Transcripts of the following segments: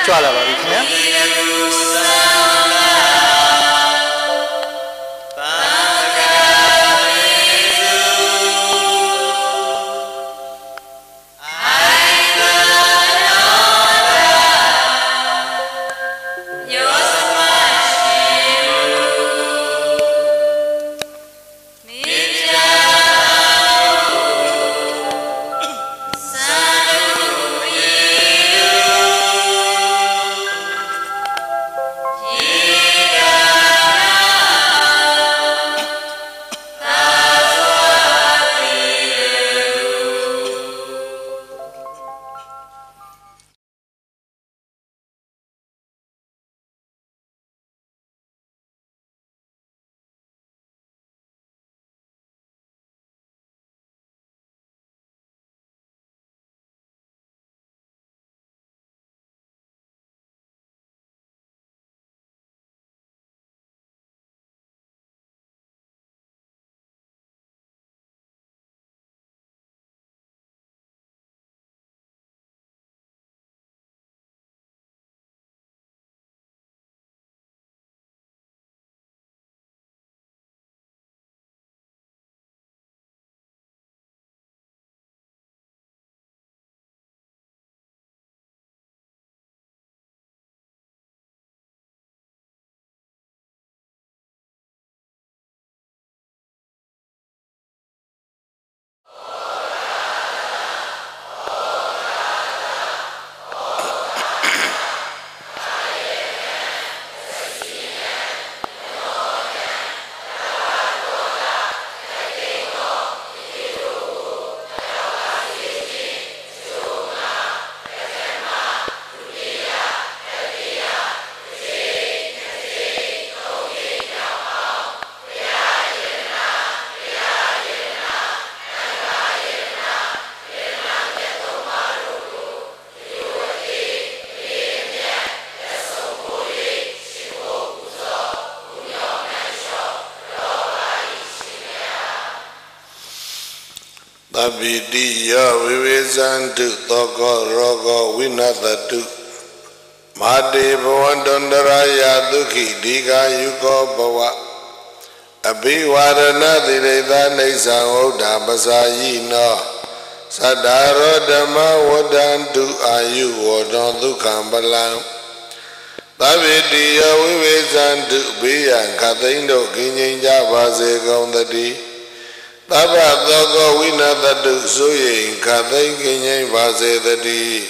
ကြွလာပါပြီခင်ဗျာAbhidiya vivesantu toko rogo vinatatu Mati bhavantandaraya dukhi dika yuko bhava Abhivarana direta nisa oda pasayino Sadharo dhamma vadantu ayu vodon dukham balam Abhidiya vivesantu biyan kathindo kinyinja bhase kaundati Taba Doko Winatatu Suyin Kathai Kinyai Vasedati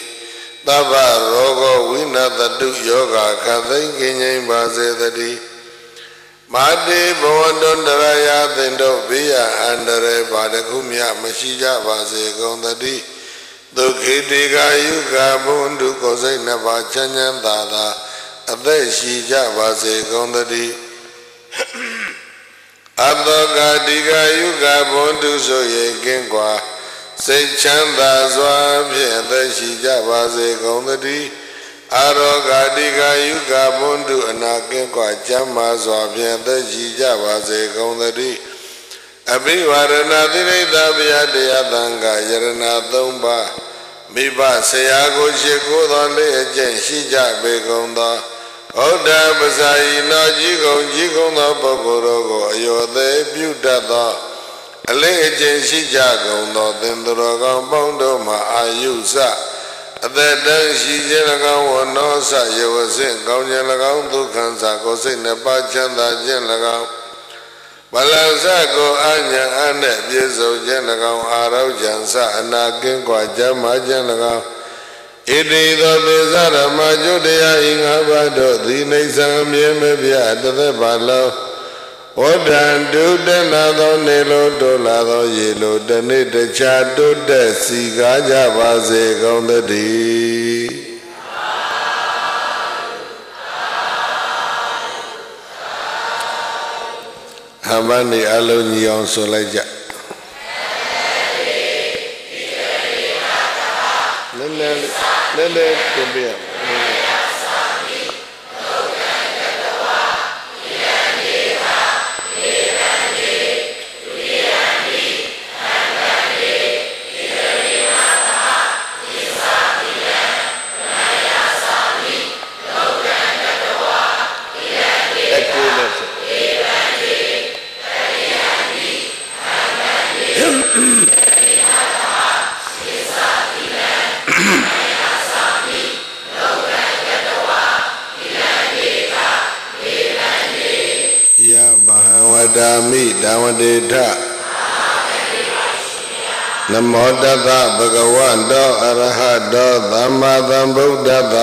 Taba Rogo Winatatu Yoga Kathai Kinyai Vasedati Mati Bhavandondaraya Thindo Viya Andare Badakumya Mashija Vase Gondati Dukhitika Yuka Bundu Kosai Nava Chanyan Dada Ate Shija Vase Gondati Adoga diga yuga bondu soye kengwa Se chanda zwa pye shija vase gondati Aroga diga yuga bondu anakengwa Chamma zwa pye shija vase gondati Abhivarana direta vyadaya thanga yarana thomba Mipa seyago sheko dhale ajen shija begonda Oda Basayina Jikong the Bokorogo, Ayode Butata, Allegian Shijagon, Dendrogan Bondoma, Ayusa, at that time Shijanagan was no sa, you was in Gonjanagan to Kansako, Sinapa Chanda Janagan, Balanzago, Anya, and Yeso Janagan, Arau Jansa, and Nakin Quajama Janagan. Iti the Bizarra Majudia in Abado, the Nisam Yemebia, the Balo, Odan do the Nado Nelo Dolado Yellow, the Nita Chado de Sigaja Vase on the D. Hamani Aloni on Solaja. Nene Tibia. ကာမိဓမ္မတေထနမောတတ္တဘဂဝတောအရဟတောသမ္မာသမ္ဗုဒ္ဓတ္တ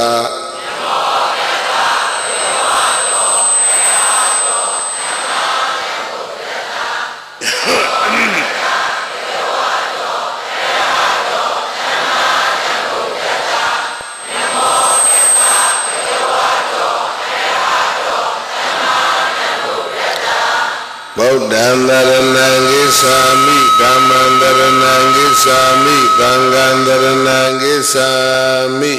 ဗုဒ္ဓံတရဏံဂစ္ဆာမိဓမ္မံတရဏံဂစ္ဆာမိသံဃံတရဏံဂစ္ဆာမိ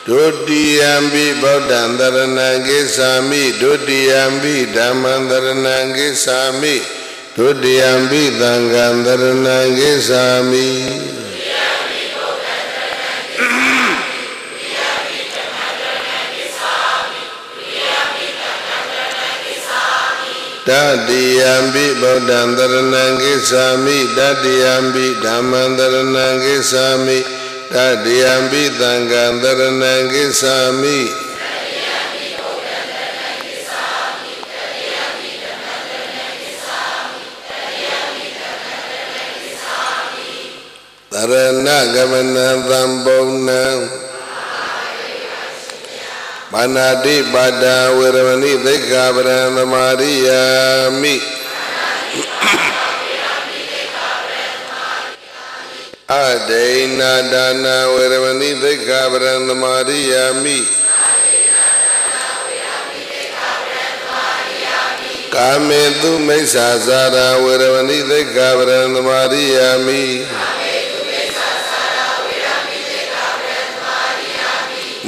ဒုတိယံပိဗုဒ္ဓံတရဏံဂစ္ဆာမိဒုတိယံပိဓမ္မံတရဏံဂစ္ဆာမိဒုတိယံပိသံဃံတရဏံဂစ္ဆာမိတတိယံပိဗုဒ္ဓံတရဏံဂစ္ဆာမိတတိယံပိဓမ္မံတရဏံဂစ္ဆာမိတတိယံပိသံဃံတရဏံဂစ္ဆာမိတရဏဂမနံသံပုံနံမာနာတိပါဒာဝေရမဏိသိက္ခာပရံသမာရိယာမိအဒိဏဒါနာဝေရမဏိသိက္ခာပရံသမာရိယာမိကာမေတုမိစ္ဆာဇာရာဝေရမဏိသိက္ခာပရံသမာရိယာမိ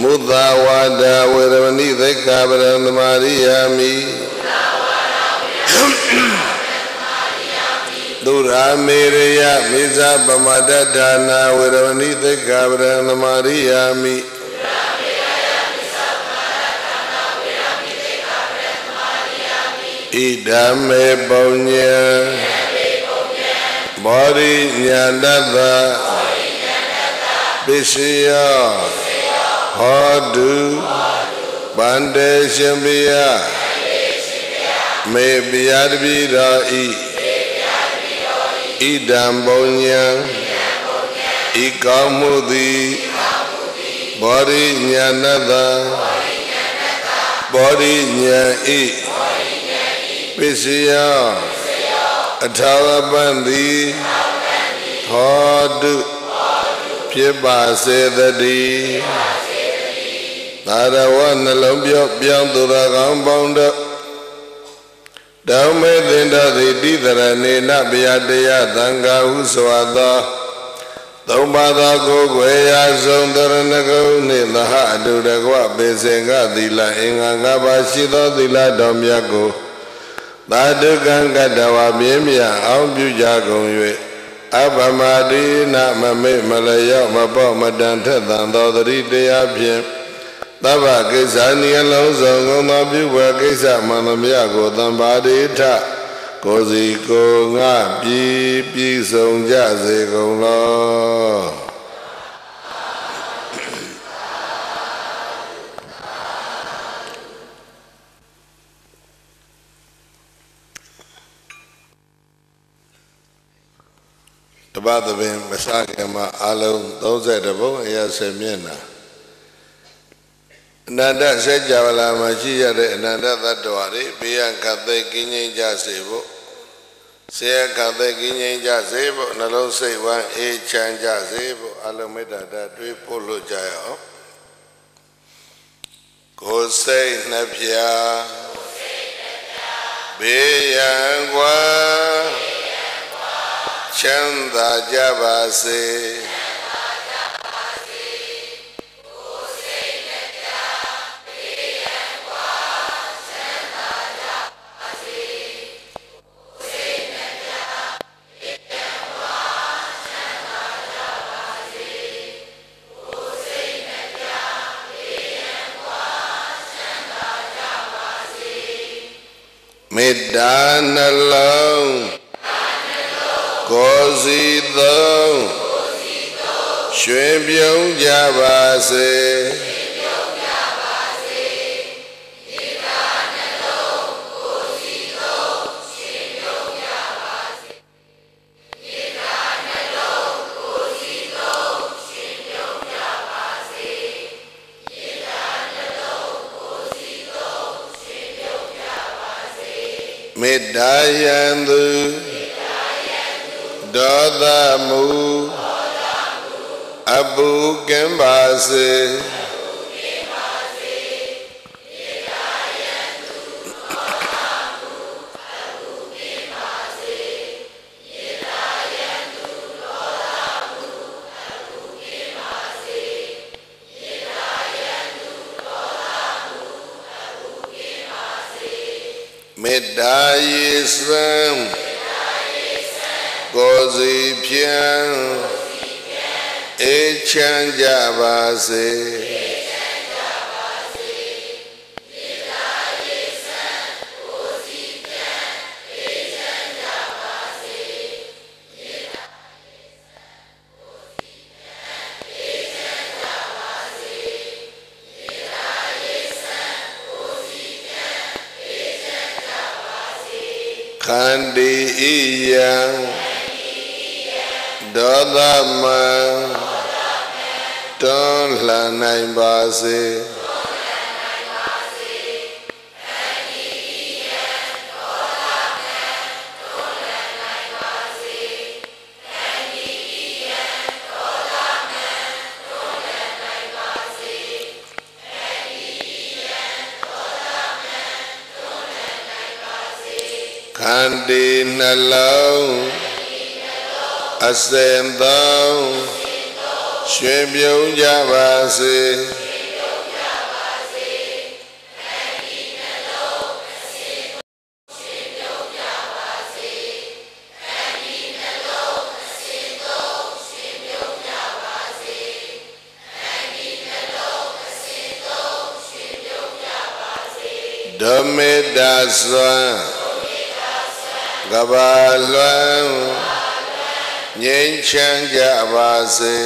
မုဒဝါဒဝေရမဏိသိက္ခာပရံသမာရိယာမိဒုရာမေရယမိဇာပမတ္တဒါနာဝေရမဏိသိက္ခာပရံသမာရိယာမိဣဒံမေပုံညံဘောရိညာတတ္တပစ္စယောဟောတုဗန္တေရှင်ဘုရားမေဘုရားတပည့်တော်ဤဣဒံပုံညံဤကောင်းမှုသည်ဘောရိညာဏတ္တဘောရိညာဤပစ္စယောအထာဝပံသည်ဟောတုဖြစ်ပါစေတည်းသာရဝနှလုံးပြောင်းသူရကောင်းပေါင်းတို့ဓမ္မေသင်္တော်သည်တိတရဏေနဗျာတရားသံဃာဟုဆိုသောသုံးပါးသောကိုယ်ွယ်ရာဆုံးတရဏဂုံနှင့်သဟအတုတကွပေစင်္ဂသီလအင်္ဂါ၅ပါးရှိသောသီလတော်မြတ်ကိုသာဓုကံကတ္တဝါပြင်းမြအောင်ပြုကြကုန်၍အပမတိနမမေ့မလျော့မပေါ့မတန်ထက်သန်သောသတိတရားဖြင့်သဗ္ဗကိစ္စနိအလုံးစုံကုန်သောပြုဝဲကိစ္စမှန်သမျှကိုသံပါတိထကိုယ်စီကိုယ်ငါပြည်စုံကြစေကုန်လောတပတ်သဘင်မစခင်မှာအလုံး30ပုံအရာ10မျက်နှာအနန္တစัจ java လာမှာရှိရတဲ့အနန္တသတ္တဝါတွေဘေးရန်ခတ်သိကင်းငြိမ်းကြစေဖို့ဆဲခတ်သိကင်းငြိမ်းကြစေဖို့နှလုံးစိတ်ဝမ်းအေးချမ်းကြစေဖို့အလုံးမေတ္တာတွေးဖို့လို့ကြရအောင်ကိုယ်စိတ်နှပြဘေးရန်ကွာချမ်းသာကြပါစေမေတ္တာနှလုံးကိုယ်စီသုံး ရွှင်ပြုံးကြပါစေမေတ္တာယံသူဒေါသမူအပုကံပါစေမေတ္တာယေစံကိုယ်စီဖြင့်အေးချမ်းကြပါစေခန္တီဣယံဒေါသမံတွန်းလှန်နိုင်ပါစေခန္တီနှလုံးအစဉ်သုံးရွှင်ပြုံးကြပါစေဓမ္မေတ္တစွာကဘာလွမ်းငြိမ်းချမ်းကြပါစေ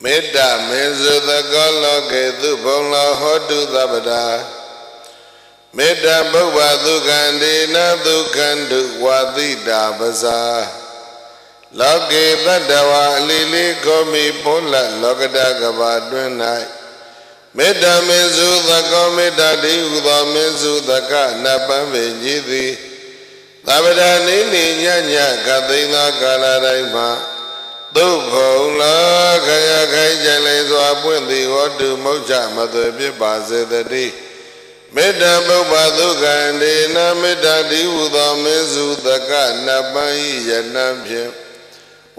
မေတ္တာမေဇုသကောလောကေသူဘုံလောဟောတုသဗ္ဗတာမေတ္တာပုဗ္ဗဒုက္ခန္တေနဒုက္ခန္တုဝါတိတာပဇာလောကေတတ္တဝါအလီလီခောမိပိုးလလောကတကဘာတွင်၌မေတ္တာမေဇုသကောမေတ္တာတိဟုသောမေဇုသကနပံပေကြီးသည်သဗ္ဗတာနိနိညညခသိင်္သာကာလတိုင်းမှာသုဘုံလာခရခိုင်ကြလေစွာပွင့်သည်ဟောတုမုတ်ချမသွေဖြစ်ပါစေတည်းမေတ္တာပုဗ္ဗဒုက္ခန္တေနမေတ္တာတိဟုသောမေစုသကနပံဤယနံဖြင့်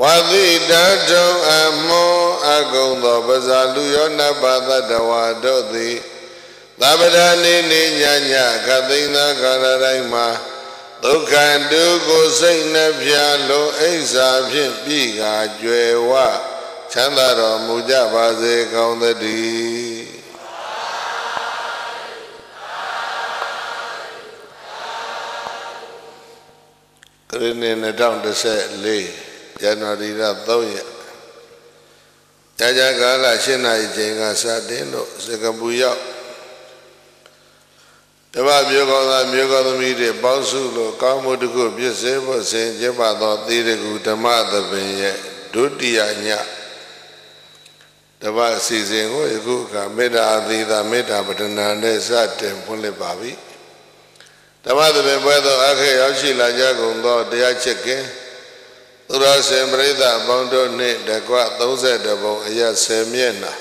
ဝါသီတထုံအမောအကုံသောပဇာလူယောနပသတ္တဝါတို့သည်သဗ္ဗဒါနေနေညညခသိင်္သာကာလတိုင်းမှာဒုက္ခတုကိုစိတ်နှပြလုံးအိစ္ဆာဖြင့်ပြီးကာကြွယ်ဝချမ်းသာတော်မူကြပါစေကောင်းသတည်းခရစ်နှစ်2014ဇန်နဝါရီလ3ရက်ကြာကြာကာလ7နာရီချိန်ကစတင်လို့စကပူရောက်တပမျိုးကောင်းသားမျိုးကောင်းသမီးတွေပေါင်းစုလို့ကောင်းမှုတစ်ခုပြည့်စုံဖို့ဆင်ကျင့်ပါသောသီရကုဓမ္မသဘင်ရဲ့ဒုတိယညတပအစီအစဉ်ကိုယခုအခါမေတ္တာအသီတာမေတ္တာပတနာနဲ့စတင်ဖွင့်လှစ်ပါပြီဓမ္မသဘင်ပွဲသောအခက်ရောက်ရှိလာကြကုန်သောတရားချစ်ခင်သူရစင်ပရိသတ်ပေါင်းတို့နှင့်တကွ32ပုံအရ10မျက်နှာ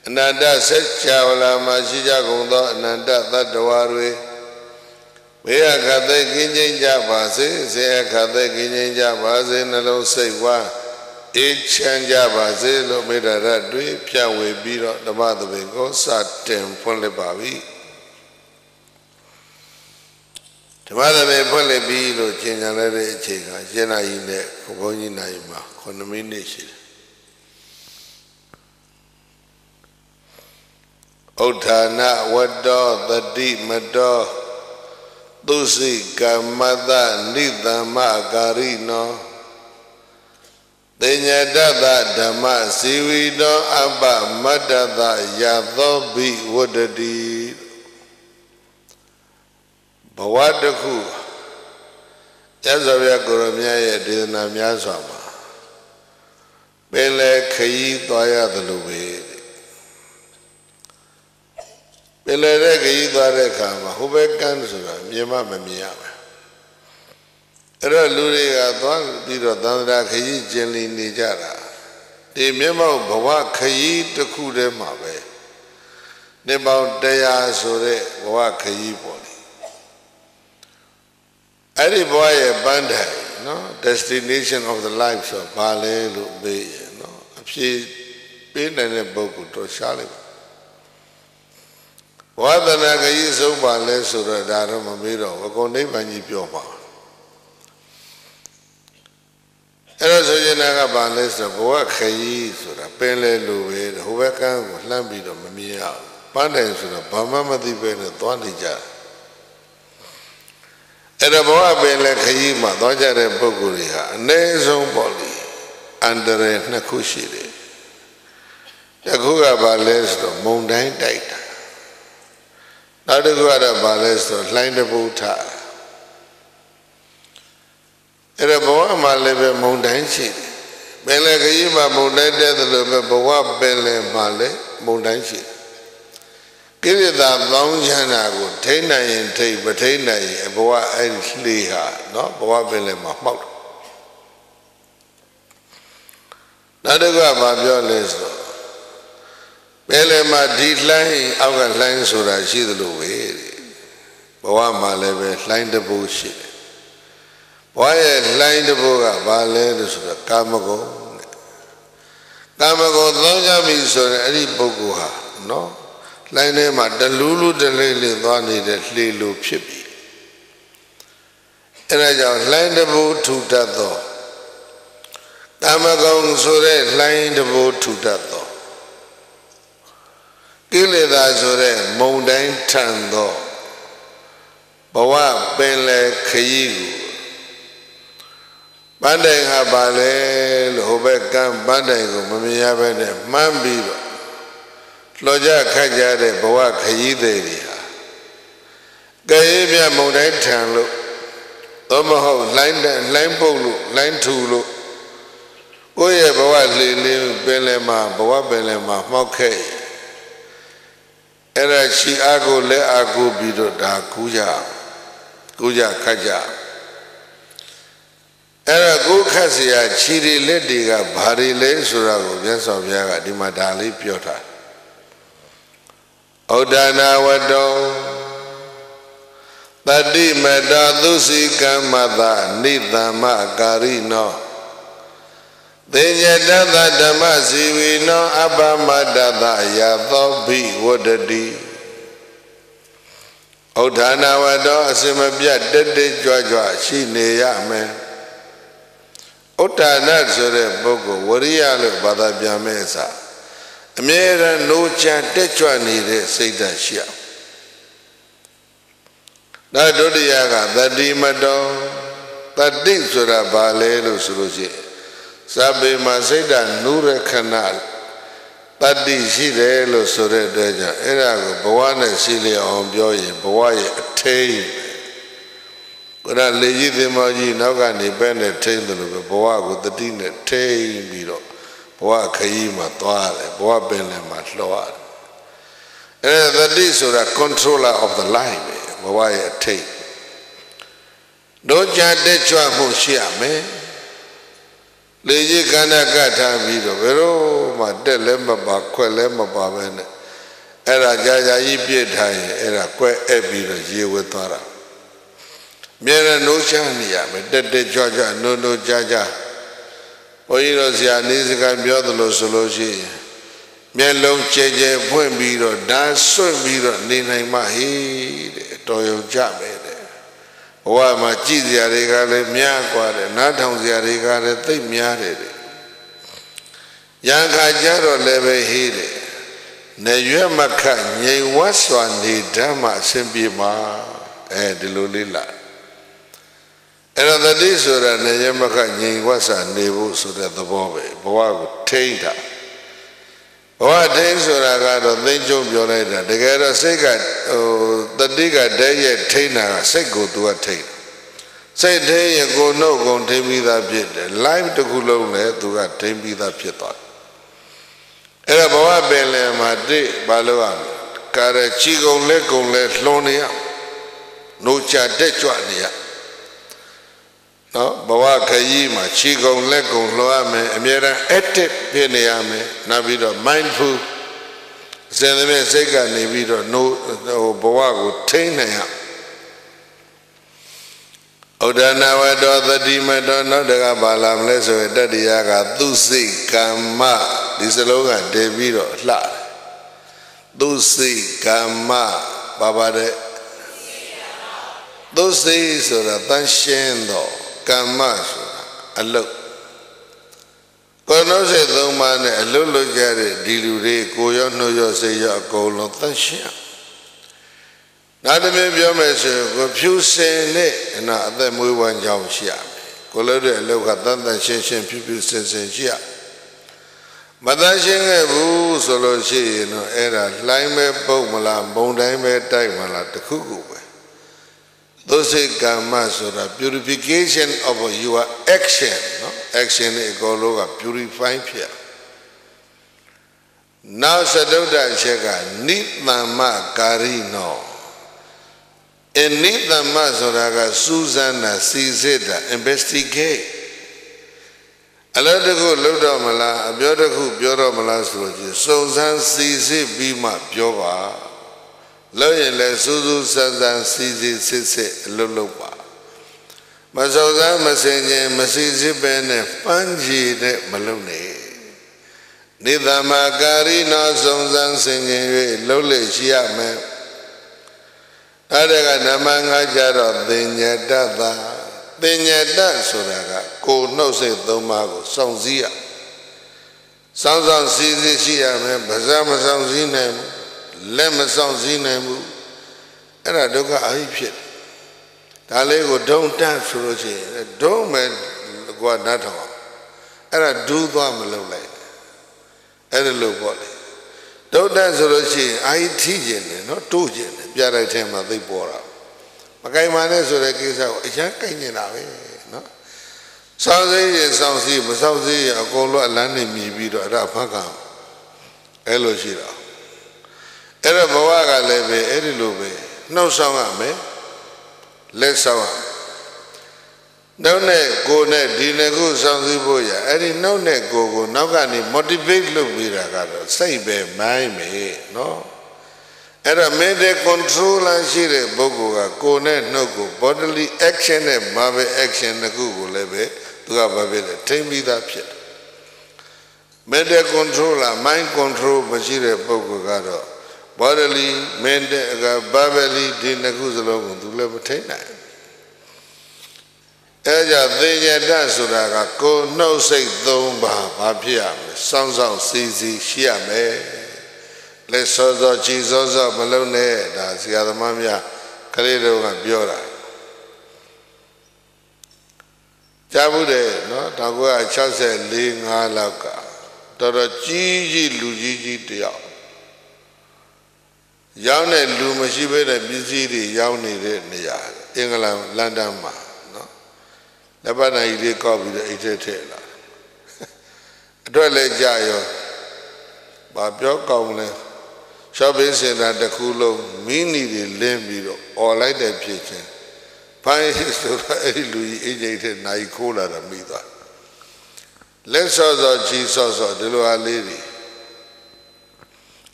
အနန္တဆက်ချဝလာမှာရှိကြကုန်သောအနန္တသတ္တဝါတွေဘေးအခတ်သိကင်းကျင်းကြပါစေဆေအခတ်သိကင်းကျင်းကြပါစေနှလုံးစိတ်ဝါအေးချမ်းကြပါစေလို့မေတ္တာရတွေဖြန့်ဝေပြီးတော့ဓမ္မသဘင်ကိုစတင်ဖွင့်လှစ်ပါပြီ ဓမ္မသဘင်ဖွင့်လိုက်ပြီလို့ကျင်ညာလိုက်တဲ့အချိန်ကရှင်းနာကြီးနဲ့ဘုန်းကြီးနိုင်မှာ9မိနစ်ရှိတယ်ဥဋ္ဌာဏဝတ္တောတတိမတောသုစိကမ္မတနိသမ္မကာရိနောတေညတတဓမ္မစီဝီတောအပ္ပမတ္တတယသောဘိဝတ္တိဘဝတစ်ခုကျမ်းစာပြကိုရမြတ်ရဲ့ဒေသနာများစွာမှာပင်လေခရီးသွားရတယ်လို့ပဲပင်လေတဲ့ခရီးသွားတဲ့အခါမှာဟိုဘက်ကန်းဆိုတာမြင်မှမမြင်ရဘူးအဲ့တော့လူတွေကသွားပြီးတော့သန္တာခရီးကျင်လီနေကြတာဒီမျက်မှောက်ဘဝခရီးတစ်ခုတည်းမှာပဲနှစ်ပေါင်း100ဆိုတဲ့ဘဝခရီးပေါ့လေအဲ့ဒီဘဝရဲ့ပန်းတိုင်နော် destination of the life ဆိုဘာလဲလို့မေးရင်နော်အဖြေပေးနိုင်တဲ့ပုဂ္ဂိုလ်တော့ရှားလိုက်ဝါသနာခရီးဆုံးပါလဲဆိုတော့ဒါတော့မမေးတော့ဘူးအကုန်နိဗ္ဗာန်ကြီးပြောပါအဲ့တော့ဆိုရင်ကဘာလဲဆိုတော့ဘဝခရီးဆိုတာပင်လေလိုပဲဟိုဘက်ကန်းကိုလှမ်းပြီးတော့မမြင်ရဘူးပန်းတိုင်ဆိုတော့ဘာမှမသိပဲနဲ့သွားနေကြအဲ့တော့ဘဝပင်လေခရီးမှာသွားကြတဲ့ပုဂ္ဂိုလ်တွေဟာအနည်းဆုံးပေါ့လေအန္တရာယ်2ခုရှိတယ်တစ်ခုကဘာလဲဆိုတော့မုန်တိုင်းတိုက်တာနောက်တစ်ခုကတော့ဘာလဲဆိုတော့လှိုင်းတပူထအဲ့ဒါဘဝမှာလည်းပဲမုန်တိုင်းရှိတယ်ပင်လယ်ခရီးမှာမုန်တိုင်းတဲ့လို့ပဲဘဝပင်လယ်မှာလည်းမုန်တိုင်းရှိတယ်ကိရိတာပေါင်းချမ်းတာကိုထိန်းနိုင်ရင်ထိမထိန်းနိုင်ရင်ဘဝအဲ့လှေဟာနော်ဘဝပင်လယ်မှာမှောက်တယ်နောက်တစ်ခုကဘာပြောလဲဆိုတော့ပင်လယ်မှာဒီလှိုင်းအောက်ကလှိုင်းဆိုတာရှိသလိုပဲဘဝမှာလည်းပဲလှိုင်းတပူရှိတယ်ဘဝရဲ့လှိုင်းတဘိုးကဘာလဲလို့ဆိုတော့ကာမဂုဏ်တဲ့ကာမဂုဏ်သုံးကြပြီဆိုရင်အဲ့ဒီပုဂ္ဂိုလ်ဟာနော်လှိုင်းထဲမှာတလူးလူးတလိမ့်လိမ့်သွားနေတဲ့လှေလိုဖြစ်ပြီအဲ့ဒါကြောင့်လှိုင်းတဘိုးထူတတ်သောကာမဂုဏ်ဆိုတဲ့လှိုင်းတဘိုးထူတတ်သောကိလေသာဆိုတဲ့မုန်တိုင်းထန်သောဘဝပင်လေခရီးကိုပန်းတိုင်ဟာပါလေလို့ဟိုဘက်ကန်းပန်းတိုင်ကိုမမြင်ရဘဲနဲ့မှန်းပြီးတော့လောကြခတ်ကြတဲ့ဘဝခရီးသည်တွေဟာကဲပြမုန်တိုင်းထန်လို့သောမဟုတ်လှိုင်းပုတ်လို့လှိုင်းထူလို့ကိုယ့်ရဲ့ဘဝလှေလေးပင်လယ်မှာဘဝပင်လယ်မှာမှောက်ခဲ့အဲ့ဒါရှီအားကိုလက်အားကိုပြီးတော့ဒါကူးကြခတ်ကြအဲ့ဒါကိုခတ်เสียခြေတွေလက်တွေကဘာတွေလဲဆိုတာကိုမြတ်စွာဘုရားကဒီမှာဒါလေးပြောထားဩဒနာဝတ္တောတတိမတသုစိကမ္မတနိသမ္မကာရိနောသေညတတဓမ္မစီဝီနောအပ္ပမတ္တတယသောဘိဝတ္တိဩဒနာဝတ္တောအစမပြတ်တက်တက်ကြွကြွရှိနေရမယ်ဥဒ္ဒါနဆိုတဲ့ပုဂ္ဂိုလ်ဝရိယလို့ဘာသာပြန်မဲ့အစားအမြဲတမ်းနိုးချတက်ကြွနေတဲ့စိတ်ဓာတ်ရှိအောင်နောက်ဒုတိယကသတိမတောတတိဆိုတာဘာလဲလို့ဆိုလို့ရှိရင်စပေမှာစိတ်ဓာတ်နုရခဏတတိရှိတယ်လို့ဆိုတဲ့အတွက်ကြောင့်အဲ့ဒါကိုဘဝနဲ့ရှိလျအောင်ပြောရင်ဘဝရဲ့အထိန်ကိုယ်ကလေကြီးသင်္ဘောကြီးနောက်ကနေပဲနဲ့ထိန်းတယ်လို့ပဲဘဝကိုတတိနဲ့ထိန်းပြီးတော့ဘဝခရီးမှာသွားတယ်ဘဝပင်လယ်မှာလှော်ရတယ်အဲ့ဒါတတိဆိုတာ controller of the life ဘဝရဲ့အထိန်တို့ကြတဲ့ကြွမှုရှိရမယ်လေကြီးကန္နကတ်ထားပြီးတော့ဘယ်တော့မှတက်လည်းမပါခွက်လည်းမပါပဲနဲ့အဲ့ဒါကြာကြာကြီးပြစ်ထားရင်အဲ့ဒါကွဲအပ်ပြီးတော့ရေဝဲသွားတာမြဲတဲ့နှိုးချနေရမယ်တက်တက်ကြွကြွနိုးနိုးကြားကြားဘုန်းကြီးတို့ဆရာနေစကားပြောသလိုဆိုလို့ရှိရင်မျက်လုံးကျဲကျဲဖွင့်ပြီးတော့ဓာတ်ဆွတ်ပြီးတော့နေနိုင်မှဟေးတဲ့တော်ရုံကြမယ်တဲ့ ဘဝမှာကြည်စရာတွေကလည်းများกว่าတယ်နားထောင်စရာတွေကလည်းသိပ်များတယ်ရံခါကြတော့လည်းပဲဟေးတယ်နေရွက်မခတ်ငြိမ်ဝတ်စွာနေဓမ္မအစဉ်ပြေမှာဒီလိုလေးလာအဲ့တော့တတိဆိုတာနေရွက်မခတ်ငြိမ်ဝတ်စွာနေဖို့ဆိုတဲ့သဘောပဲဘဝကိုထိန်းတာဘဝထိန်းဆိုတာကတော့သိကျုံပြောလိုက်တာတကယ်တော့စိတ်ကတတိကတည်းရဲ့ထိန်းတာကစိတ်ကိုသူကထိန်းစိတ်ထိန်းရင်ကိုယ်နှုတ်ကုန်ထိန်းပြီးသားဖြစ်တယ် live တစ်ခုလုံးလည်းသူကထိန်းပြီးသားဖြစ်သွားအဲ့ဒါဘဝပင်လယ်မှာတိဘာလို့ရမလဲကာရချီကုန်လက်ကုန်လဲလှုံနေရနိုးချတက်ကြွနေရနော်ဘဝခရီးမှာချီကုန်လက်ကုန်လှော်ရမယ်အမြဲတမ်း active ဖြစ်နေရမယ်နောက်ပြီးတော့ mindful စဉ်းစားမဲ့စိတ်ကနေပြီးတော့ဘဝကိုထိန်းနိုင်ရဥဒ္ဒနာဝတ္တသတိမတ္တနောက်တကဘာလာမလဲဆိုရင်တတ္တိယကသူစိတ်ကမ္မဒီစလုံးကတည်ပြီးတော့လှတယ်သူစိတ်ကမ္မဘာပါတဲ့သူစိတ်ဆိုတာတန်ရှင်းတော့ကမ္မဆိုတာအလုတ်ကိုယ်နှုတ်ဆက်သုံးပါးနဲ့အလုတ်လုပ်ကြတဲ့ဒီလူတွေကိုရောနှုတ်ရောစိတ်ရောအကုန်လုံးတန်ရှင်းနောက်တစ်မျိုးပြောမယ်ဆိုကိုဖြူစင်နဲ့အသက်မွေးဝမ်းကြောင်းရှိရမယ်ကိုလို့တဲ့အလုတ်ကတန်တန်ရှင်းရှင်းဖြူဖြူစင်စင်ရှိရမတန်ရှင်းခဲ့ဘူးဆိုလို့ရှိရင်တော့အဲ့ဒါလှိုင်းပဲပုတ်မလားဘုံတိုင်းပဲတိုက်မလားတခုခုပဲသုစိတ်ကမ္မဆိုတာ purification of your action နော် action နဲ့အကုန်လုံးက purify ဖြစ်နောက်သတုတ္တအချက်ကနိသမ္မကာရိနောနိသမ္မဆိုတာကစူးစမ်းတာစီစစ်တာ investigate အလုပ်တစ်ခုလုပ်တော့မလားအပြောတစ်ခုပြောတော့မလားဆိုလို့စုံစမ်းစီစစ်ပြီးမှပြောပါလို့ရင်လည်းစူးစူးစမ်းစမ်းစီစီစစ်စစ်အလုပ်လုပ်ပါမစုံစမ်းမစင်ခြင်းမစီစစ်ပဲနဲ့ပန်းချီနဲ့မလုပ်နဲ့နိသမ္မာကာရိနောစုံစမ်းစင်ခြင်း၍လှုပ်လေရှိရမယ်အဲ့ဒါကနမငါကြတော့သင်ညတသာသင်ညတဆိုတာကကိုနှုတ်စိတ်သုံးပါးကိုစောင့်စည်းရစောင့်ဆောင်စီစီရှိရမယ်ဗဇမဆောင်စည်းနိုင်ဘူးလက်မဆောင်စည်းနိုင်ဘူးအဲ့ဒါဒုက္ခအဟိဖြစ်ဒါလေးကိုဒုံတတ်ဆိုလို့ရှိရင်ဒုံမဲ့ကွာနားထောင်အဲ့ဒါဒူးသွားမလုပ်လိုက်အဲ့ဒါလို့ပေါ့လေဒုံတတ်ဆိုလို့ရှိရင်အာဟိထိကျင်တယ်နော်တိုးကျင်တယ်ပြလိုက်တဲ့မှာသိပေါ်တာမကိုင်ပါနဲ့ဆိုတဲ့ကိစ္စကိုအရန်ကိုင်နေတာပဲနော်စောင့်စည်းရင်စောင့်စည်းမစောင့်စည်းရင်အကုန်လုံးအလန်းနေမြည်ပြီးတော့အဲ့ဒါဖတ်ကံအဲ့လိုရှိတာအဲ့တော့ဘဝကလည်းပဲအဲ့ဒီလိုပဲနှုတ်ဆောင်ရမယ်လက်ဆောင်ရနှုတ်နဲ့ကိုယ်နဲ့ဒီနှစ်ခုဆောင်စည်းဖို့ရအဲ့ဒီနှုတ်နဲ့ကိုယ်ကိုနောက်ကနေ motivate လုပ်ပြီးတာကတော့စိတ်ပဲမိုင်းပဲနော်အဲ့တော့ mental control ရှိတဲ့ပုဂ္ဂိုလ်ကကိုယ်နဲ့နှုတ်ကို bodily action နဲ့ verbal action နှစ်ခုကိုလည်းပဲသူကဘာဖြစ်လဲထိမ့်ပြီးသားဖြစ် mental control mind control မရှိတဲ့ပုဂ္ဂိုလ်ကတော့bodily mental verbally ဒီနှစ်ခုစလုံးကိုသူလည်းမထိနိုင်အဲကြောင့်သင်္ကြတဆိုတာကကိုယ်နှုတ်စိတ်သုံးပါးဘာဖြစ်ရမလဲစောင့်စောင့်စီစီရှိရမယ်လက်စောစောချီစောစောမလုံးနဲ့ဒါဆရာသမားများကလေးတို့ကပြောတာကြားဘူးတယ်နော်1964 5လောက်ကတော်တော်ကြီးကြီးလူကြီးတယောက်ရောက်တဲ့လူမရှိဘဲနဲ့ပစ္စည်းတွေရောက်နေတဲ့နေရာအင်္ဂလန်လန်ဒန်မှာနော်လက်ပတ်နိုင်ကြီးကောက်ပြီးတော့အိတ်ထည့်လာအတွက်လည်းကြာရောဘာပြောကောင်းလဲshopping center တစ်ခုလုံးမီနီတွေလင်းပြီးတော့អော်လိုက်တဲ့ဖြစ်ချင်းဖိုင်းဆိုတော့အဲ့ဒီလူကြီးအိတ်တဲ့နိုင်ခိုးလာတာမိသွားလက်စောစောကြီးစောစောဒီလိုအားလေးတွေ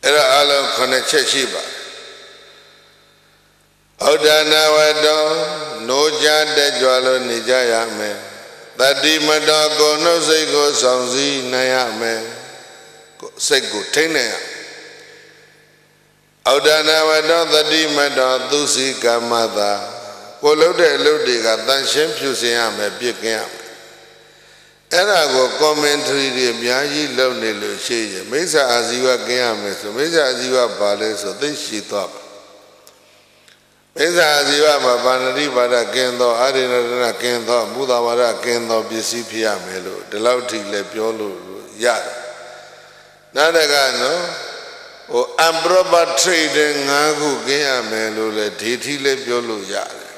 အဲ့ဒါအလုံး9ချက်ရှိပါဩဒနာဝတ္တနိုးကြတက်ကြွလို့နေကြရမယ်တတိမတော်ကိုနှုတ်စိတ်ကိုဆောင်စည်းနိုင်ရမယ်စိတ်ကိုထိန်းနိုင်ရဩဒနာဝတ္တတတိမတော်သူစီကမ္မတာ ကိုလုပ်တဲ့အလုပ်တွေကတန်ရှင်းဖြူစင်ရမယ်ပြစ်ကင်းရမယ်အဲ့ဒါကို commentary တွေအများကြီးလုပ်နေလို့ရှိရင်မိစ္ဆာအာဇီဝကင်းရမယ်ဆိုမိစ္ဆာအာဇီဝဘာလဲဆိုသိရှိသွားပါမိစ္ဆာအာဇီဝမှာဗန္ဓိပါဒကင်းသောအာရိဏရဏကင်းသောမူသာဝါဒကင်းသောပစ္စည်းဖြစ်ရမယ်လို့ဒီလောက်ထိလည်းပြောလို့ရတယ်နောက်တကနော်ဟို improper trading 5ခုကင်းရမယ်လို့လည်းဒီထိလည်းပြောလို့ရတယ်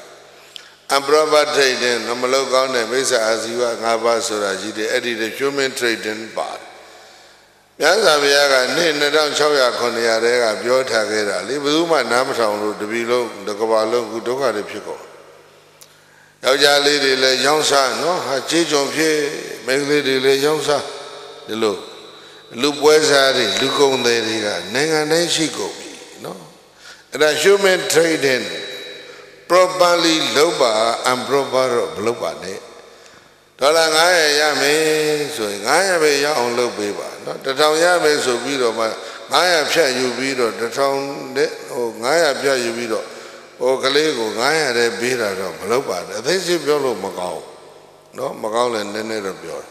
improper trading မလုပ်ကောင်းတဲ့မိစ္ဆာအာဇီဝ5ပါးဆိုတာကြီးတယ်အဲ့ဒီ human trading ပါတယ်မြတ်စွာဘုရားကနေ့2600 900တဲကပြောထားခဲ့တာလေဘယ်သူမှနားမထောင်လို့တပီလုံးတစ်ကဘာလုံးဒုက္ခတွေဖြစ်ကုန်ယောက်ျားလေးတွေလည်းရောင်းစားနော်ဟာကြေးကြုံဖြစ်မိန်းကလေးတွေလည်းရောင်းစားဒီလိုလူပွဲစားတွေလူကုန်သည်တွေကနိုင်ငံတိုင်းရှိကုန်ပြီနော်အဲ့ဒါ human trading properly လုပ်ပါ improper တော့မလုပ်ပါနဲ့ဒေါ်လာ900ရမယ်ဆိုရင်900ပဲရအောင်လုပ်ပေးပါเนาะ1000ရမယ်ဆိုပြီးတော့မှ900ဖြတ်ယူပြီးတော့1000တဲ့ဟို900ဖြတ်ယူပြီးတော့ဟိုကလေးကို900တဲ့ပေးတာတော့မလုပ်ပါနဲ့အသေးစိတ်ပြောလို့မကောင်းเนาะမကောင်းလည်းနည်းနည်းတော့ပြောတယ်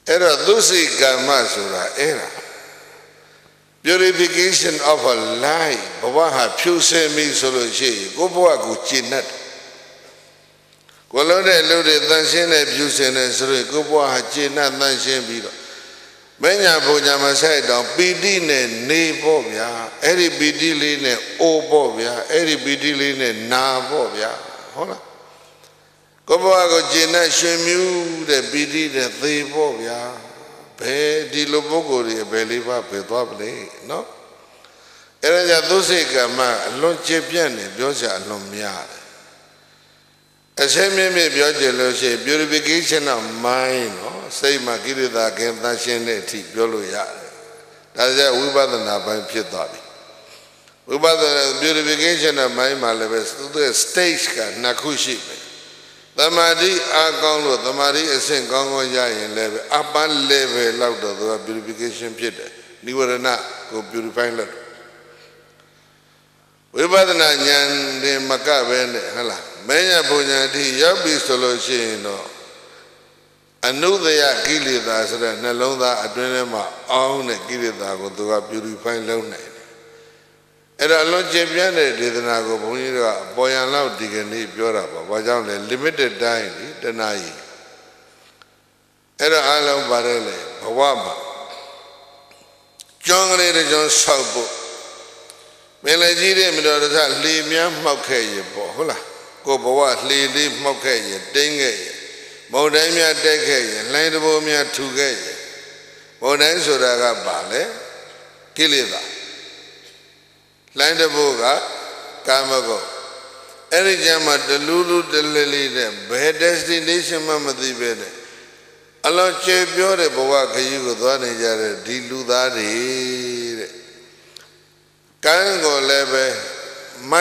အဲ့တော့သုစိကမ္မဆိုတာအဲ့ဒါ purification of a life ဘဝဟာဖြူစင်ပြီဆိုလို့ရှိရင်ကိုယ့်ဘဝကိုကျင့်တတ်ကိုလုံးတဲ့လူတွေတန်ရှင်းတဲ့ဖြူစင်တဲ့ဆိုရင်ကိုယ့်ဘဝဟာကျင့်တတ်တန်ရှင်းပြီးတော့မညာဘုံညာမဆိုင်တော့ပီတိနဲ့နေပေါ့ဗျာအဲ့ဒီပီတိလေးနဲ့အိုးပေါ့ဗျာအဲ့ဒီပီတိလေးနဲ့နာပေါ့ဗျာဟုတ်လားကိုယ့်ဘဝကိုကျင့်တတ်ရှင်မြူးတဲ့ပီတိနဲ့သေပေါ့ဗျာဘယ်ဒီလိုပုဂ္ဂိုလ်တွေဘယ်လေးပါပဲသွားပါလေနော်အဲ့ဒါကြောင့်သုစိကမ္မအလွန်ကျေပြန့်နေပြောစရာအလွန်များတယ်အရှင်းမြင့်မြင့်ပြောကြလို့ရှိရင် purification of mind နော်စိတ်မှာကိရိတာကင်းသန့်ရှင်းတဲ့အထိပြောလို့ရတယ်ဒါကြောင့်ဝိပဿနာပိုင်းဖြစ်သွားပြီဝိပဿနာ purification of mind မှာလည်းပဲသူ့ stage ကနှစ်ခုရှိတယ်သမာဓိအားကောင်းလို့သမာဓိအဆင့်ကောင်းကောင်းရရင်လည်းပဲ upper level လောက်တော့သူက purification ဖြစ်တယ်နိဝရဏကို purify လုပ်ဝိပဿနာဉာဏ်တွေမကပဲနဲ့ဟုတ်လားမဉ္ဇဉ်ဘုံဉာဏ်တိရောက်ပြီဆိုလို့ရှိရင်တော့အနုဒယကိလေသာဆိုတဲ့နှလုံးသားအတွင်းထဲမှာအောင်းတဲ့ကိလေသာကိုသူက purify လုပ်နိုင်တယ်အဲ့တော့အလွန်ကျင့်ပြတဲ့ဒေသနာကိုဘုန်းကြီးတို့ကအပေါ်ယံလောက်ဒီကနေ့ပြောတာပါဘာကြောင့်လဲ limited time လေတဏှာကြီးအဲ့တော့အလုံးပါတယ်လေဘဝမှာကြောင်းကလေးတစ်ကြောင်းဆောက်ဖို့မင်းလည်းကြီးတဲ့မတော်တဆလှေများမှောက်ခဲ့ရပေါ့ဟုတ်လားကိုဘဝလှေလေးမှောက်ခဲ့ရတင်းခဲ့ရမုန်တိုင်းများတက်ခဲ့ရလှိုင်းတဘိုးများထူခဲ့ရမုန်တိုင်းဆိုတာကပါလေကိလေသာလှိုင်းတဘိုးကကာမဂုဏ်အဲ့ဒီကျမ်းမှာတလူလူတလေးလေးတဲ့ဘယ် destination မှမသိပဲနဲ့အလောင်းကျေပြောတဲ့ဘဝခရီးကိုသွားနေကြတဲ့ဒီလူသားတွေတဲ့ကံကိုလည်းပဲမှ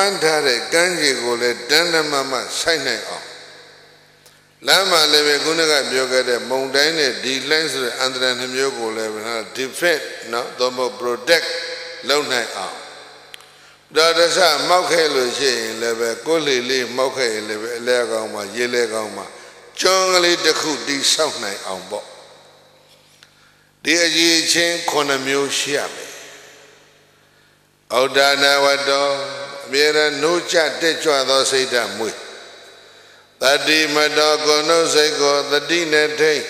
န်းထားတဲ့ကံကြီးကိုလည်းတန်းတမမဆိုင်နိုင်အောင်လမ်းမှာလည်းပဲခုနကပြောခဲ့တဲ့မုံတိုင်းနဲ့ဒီ line ဆိုတဲ့အန္တရာယ်နှမျိုးကိုလည်းပဲ defend နော်သို့မဟုတ် protect လုပ်နိုင်အောင်ဒါတဆမောက်ခဲ့လို့ရှိရင်လည်းပဲကိုယ်လေးမောက်ခဲ့ရင်လည်းပဲအလဲကောင်းမှရေလဲကောင်းမှကျွန်းကလေးတစ်ခုတိဆောက်နိုင်အောင်ပေါ့ဒီအရေးချင်း9မျိုးရှိရမယ်ဩဒါနဝတ္တောအမြဲတမ်းနှိုးချတက်ကြွသောစိတ်ဓာတ်မွေးတတိမတောကိုနှုတ်စိတ်ကိုတတိနဲ့ထိတ်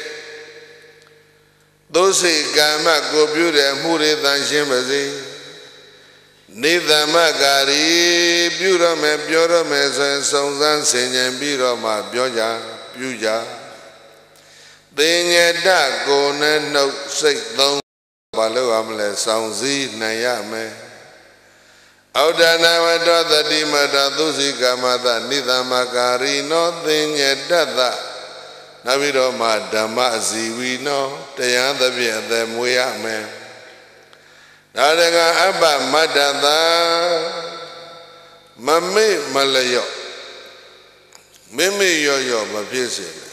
သို့စိတ်ကာမကိုပြုတဲ့အမှုတွေတန်ရှင်းပါစေနေသမကာရီပြုရမယ်ပြောရမယ်ဆိုရင်စုံစမ်းဆင်ခြင်ပြီးတော့မှပြောကြပြုကြသေညတကိုနဲ့နှုတ်စိတ်သုံးဘာလို့ရမလဲစောင့်စည်းနိုင်ရမယ်ဩဒနာဝတ္တသတိမတ္တသုစိကမတနိသမကာရီနောသေညတတနောက်ပြီးတော့မှဓမ္မဇီဝီနောတရားသဖြင့်အသက်မွေးရမယ်ဒါတကအပ္ပမတ္တသာမမေ့မလျော့မေ့မေ့ရော့ရော့မဖြစ်စေနဲ့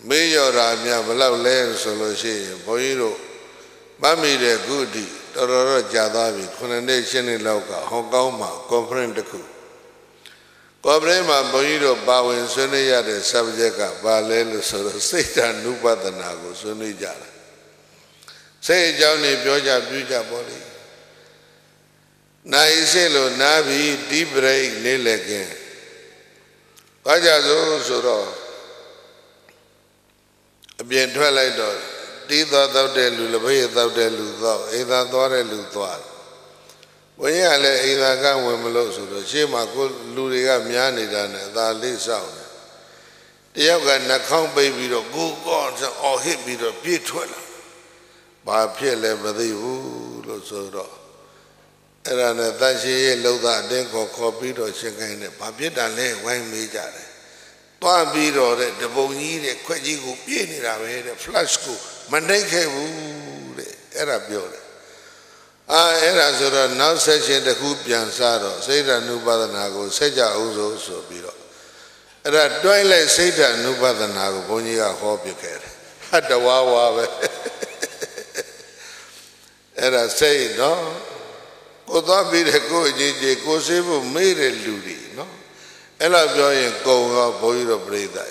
မေ့ရော့တာများဘယ်လောက်လဲဆိုလို့ရှိရင်ဘုန်းကြီးတို့မမိတဲ့ခုတိတော်တော်ကြာသွားပြီ9နှစ်10နှစ်လောက်ကဟောင်ကောင်မှာ conference တစ်ခု Problema boiro bawin suni yade subject balelu soro seita nupatana go suni jara. Say Johnny Bioja Buja body. Na iselo nabi deep break nileke. Bajazo soro. Bien twilight door. Tita thou de lulabe thou de luthou. Either thore luthwal. When you let either come with Meloso, she might go Luria Miani than that leaves out. The yoga Nakon baby to go on or hit me to be twiller. By Pierre Lebedi, who so. And that she low that then copy or chicken, Papita lay wine major. One beat or the bony, the quaji who being it away, the flash school, Mandake, era biole. Era sort of now session the hoop Yansaro, Seda Nubadanago, Seja Uzo so below. Era twilight Seda Nubadanago, Bonia Hopicat. Had the Wawa. Era say, no? Could that be the go, Joseph made a ludi, no? Ella joy and go out, boy of Breda.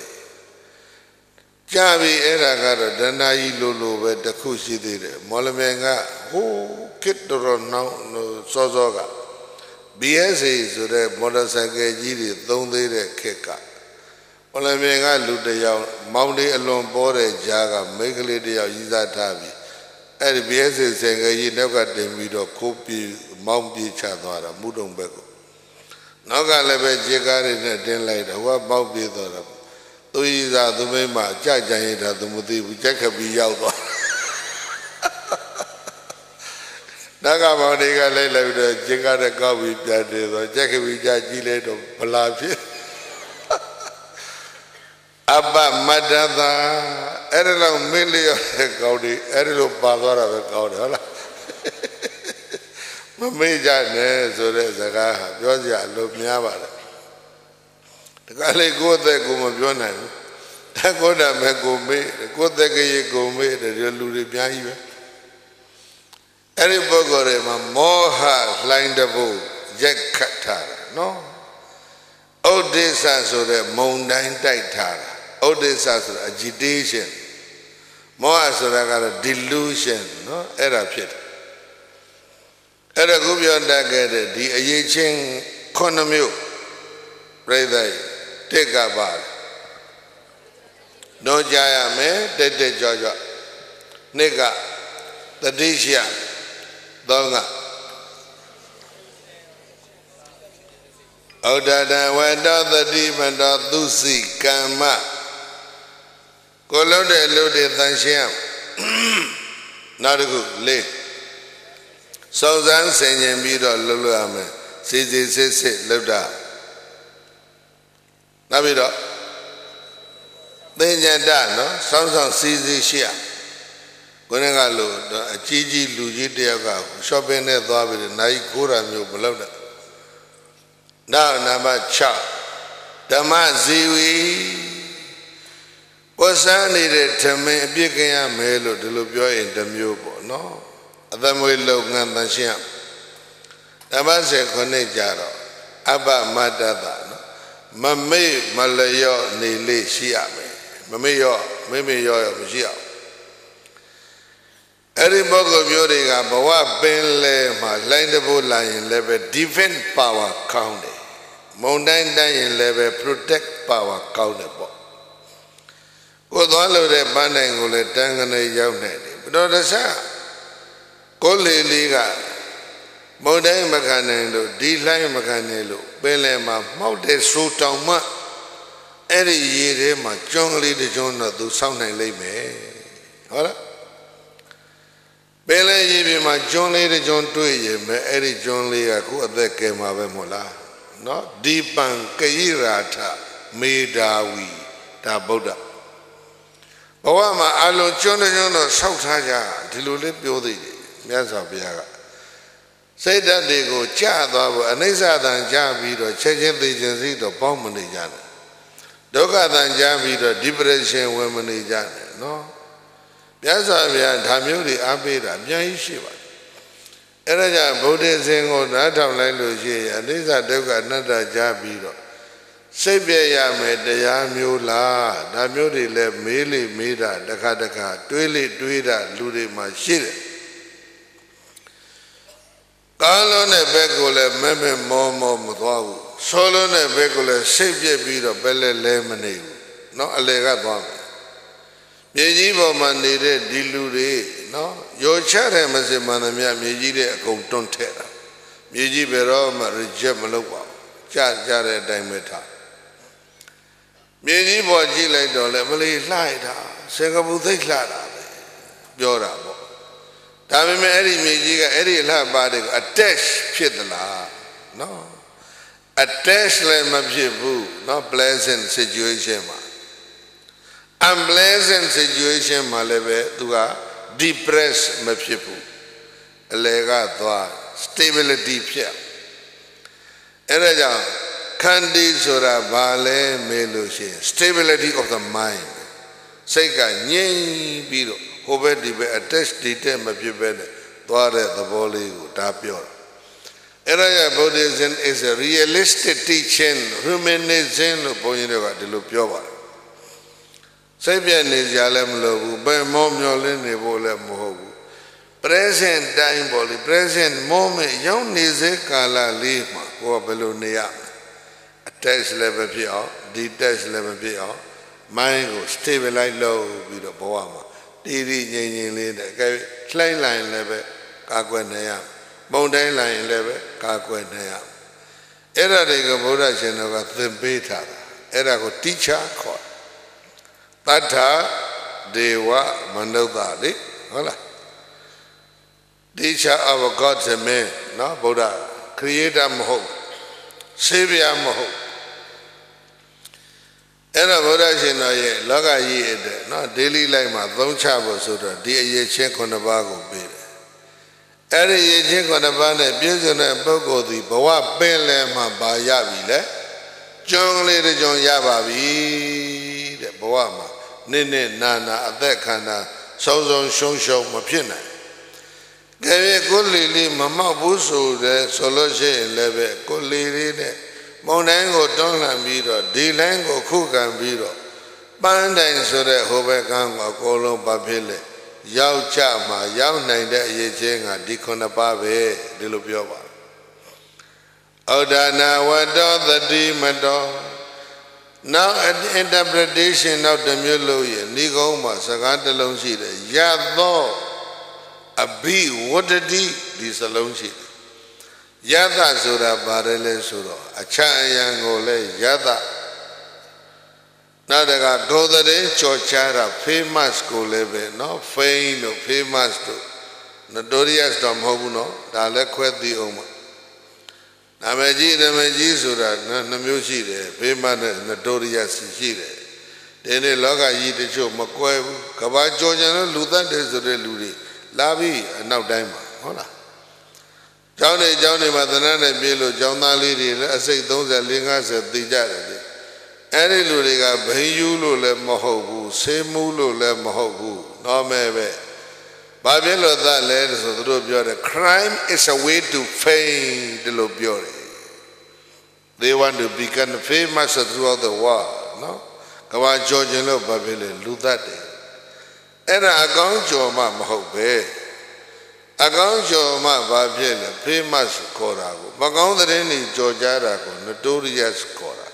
Javi era got a Danai Lulu with the Kushi did it. Molamenga, who kit the run now, no Sozoga. BSA so that motorcycle Giri, don't they the kicker. Molamenga looked the young, mounted alone board a jaga, make a lady of Izatavi. And the BSA saying, you never got them with a copy, Mount Beach Adora, Mudon Beko. Naga leve Jagari in a den light, what Mount Beach. Tu isa tu me ma cha cha yin da tu mu ti bu jet khat pi yauk twa Naga ma ni ka lai lai de jin ka de kaw pi pyan de so jet khat pi cha ji lai to bala phit Abba madada ere lo me le yo de kaw ni ere lo pa twa da be kaw de hola Ma me ja ne so de saka ha pyo sia lo mya ba le Kale go there go Mabiona. That go that me go me, go there go me, the real Luri Biayu. Every bogore, my moha line the boat, Jack Katara. No. All this as the mundane tara. All this as agitation. More as a delusion, no? Era pit. Era go beyond that, the aging economy. Right there. Take a bar. No Jaya me, Tete Jojo. Nigga, the Disha, Donga. Odada went out the demon of Lucy, Kama. Colonde Lodi Thansham. Not a good lake. So then, saying, Mido Luluame, Sisi, Luda. Nabido, then no, some CZ share. Gonangalo, a Gigi Luigi Diaga, shopping at the Naikura New Beloved. Now, Nama Cha, Damaziwi was I needed to make a big melo to look your in the mubo, no? Adam will look at the sham. Damase Conejaro, Abba Madada. Mame Malayo Nile Shia Mameyo, Mameyo, Mujia. Every bog of Yoriga, Bawa Benle, my landable line level, defend power county. Mountain dying level, protect power county. With all of the banding will let Tangana Yavneti. But not the Sa. Koli Liga. Mountain Macanelo, D-Line Macanelo, Belema, Mountain Sutama, every year, my jungly the Jonah do sound and lay me. Hola? Bele yibi ma John Lee the John to ye me every John Lee a ku the came ave mola. No? Deepan Kairata Medawi da Buddha. Bawama alo John South Haja, Tilule Biodi, Miasa Biaga. Say that they go Chado, Anisa than Javido, changing the agency to Pomani Jana. Doga than Javido, depression women in Jana, no? Piazza Via Tamuri Abida, Biaishiva. Eraja Buddha saying on that of Language, and these are Doga Nada Javido. စိတ်ပြည့်ရမယ်တရားမျိုးလားဒါမျိုးတွေလည်းမေးလေမေးတာတခါတခါတွေးလေတွေးတာလူတွေမှာရှိတယ်ကားလုံးတဲ့ဘက်ကိုလည်းမဲမဲမောမောမသွားဘူးဆိုးလုံးတဲ့ဘက်ကိုလည်းစိတ်ပြည့်ပြီးတော့ဘယ်လဲမနေဘူးเนาะအလေကသွားမယ်မြေကြီးပေါ်မှာနေတဲ့ဒီလူတွေเนาะရောချတယ်မစင်မှန်သမျှမြေကြီးတဲ့အကုန်တွန်းထည့်တာမြေကြီးဘယ်တော့မှ reject မလုပ်ပါဘူးကြတဲ့အတိုင်းပဲထားမြေကြီးပေါ်ကြည့်လိုက်တော့လေမလေးလှိုက်တာစင်ကာပူသိလှတာပဲပြောတာပေါ့ဒါပေမဲ့အဲ့ဒီမြေကြီးကအဲ့ဒီအလှပါတွေကို attach ဖြစ်သလားเนาะ attach လည်းမဖြစ်ဘူးเนาะ pleasant situation မှာ unpleasant situation မှာလည်းပဲသူက depress မဖြစ်ဘူးအလေကသွား stability ဖြစ်အဲ့ဒါကြောင့်ခန္တီဆိုတာဘာလဲမေးလို့ရှိရင် stability of the mind စိတ်ကငြိမ်ပြီးတော့ဟိုဘက်ဒီဘက် attach ဒီတက်မဖြစ်ပဲနဲ့သွားတဲ့သဘောလေးကိုဒါပြောတာအဲ့ဒါက Buddhism is a realistic teaching humanism လို့ဘုန်းကြီးတို့ကဒီလိုပြောပါတယ်စိတ်ပြည့်နေကြလည်းမလိုဘူးဘယ်မောမျောလင်းနေဖို့လည်းမဟုတ်ဘူး present time ပေါ့လေ present moment ရောက်နေစေကာလလေးမှာကိုယ်ကဘယ်လိုနေရမလဲ attach လည်းပဲဖြစ်အောင် detach လည်းပဲဖြစ်အောင် mind ကို stabilize လုပ်ပြီးတော့ဘဝမှာတည်တည်ငြိမ်ငြိမ်လေးနဲ့အဲလှိုင်းလိုက်လည်းပဲကာကွယ်နေရပုံတိုင်းလိုက်လည်းပဲကာကွယ်နေရအဲ့ဒါတွေကဘုရားရှင်တော်ကသင်ပေးထားတာအဲ့ဒါကို teacher ခေါ်တထဒေဝမနုဿလေဟုတ်လား teacher of God ဆိုမယ်နော်ဘုရား creator မဟုတ် savior မဟုတ်အဲ့ဒါဘုရားရှင်တော်ရဲ့လောကကြီးအတွက်နော် daily life မှာသုံးချဖို့ဆိုတော့ဒီအရေးချင်း9ပါးကိုပေးတယ်အဲ့ဒီအရေးချင်း9ပါးနဲ့ပြည့်စုံတဲ့ပုဂ္ဂိုလ်သည်ဘဝပင်လယ်မှာပါရပြီလေကျွန်းလေးတစ်ကျွန်းရပါပြီတဲ့ဘဝမှာနေ့နာအသက်ခန္ဓာစုံရှုံရှုံမဖြစ်နိုင်ကဲကိုလီလေးမမောက်ဘူးဆိုလို့ရှိရင်လည်းပဲကိုလီလေးနဲ့မုန်တိုင်းကိုတွန်းလှန်ပြီးတော့ဒီလိုင်းကိုခုခံပြီးတော့ပန်းတိုင်ဆိုတဲ့ဟိုဘက်ကန်းကိုအကုန်လုံးပါဖြစ်လေရောက်ကြမှာရောက်နိုင်တဲ့အရေးချင်းကဒီ9ပါးပဲဒီလိုပြောပါဩဒါနာဝတ္တောသတိမတော now interpretation နောက်တစ်မျိုးလို့ရဏိကုံးမှာစကားတစ်လုံးရှိတယ်ယသောအဘိဝတ္တိဒီစလုံးရှိတယ်ယသဆိုတာဘာလဲဆိုတော့အချအယံကိုလည်းယသနောက်တကဂောသရေကြော်ချတာ famous ကိုလည်းပဲเนาะ fame တို့ famous တို့ notorious တော့မဟုတ်ဘူးเนาะဒါလည်းခွဲသိအောင်ပါနာမည်ကြီးဆိုတာနှမျိုးရှိတယ် famous နဲ့ notorious ရှိတယ်ဒီနေ့လောကကြီးတချို့မကွဲဘူးကဘာကြော်ကြလို့လူသက်တယ်ဆိုတဲ့လူတွေလာပြီးအနောက်တိုင်းမှာဟုတ်လားကျောင်းနေမှာသဏ္ဍာန်နဲ့ပြေးလို့ကျောင်းသားလေးတွေလည်းအစိတ်30 50သိကြတယ်လေအဲ့ဒီလူတွေကဘိန်းယူလို့လည်းမဟုတ်ဘူးဆေးမှုလို့လည်းမဟုတ်ဘူးနော်မဲပဲဘာဖြစ်လို့သားလဲဆိုသူတို့ပြောတယ် crime is a way to fame ဒီလိုပြောတယ် they want to become famous throughout the world နော်ကဘာကြော်ခြင်းလို့ဘာဖြစ်လဲလူသက်တယ်အဲ့ဒါအကောင်းကြော်မှမဟုတ်ပဲအကောင်းကြော်မှဘာဖြစ်လဲ famous ခေါ်တာကိုမကောင်းတဲ့နေကြော်ကြတာကို notorious ခေါ်တာ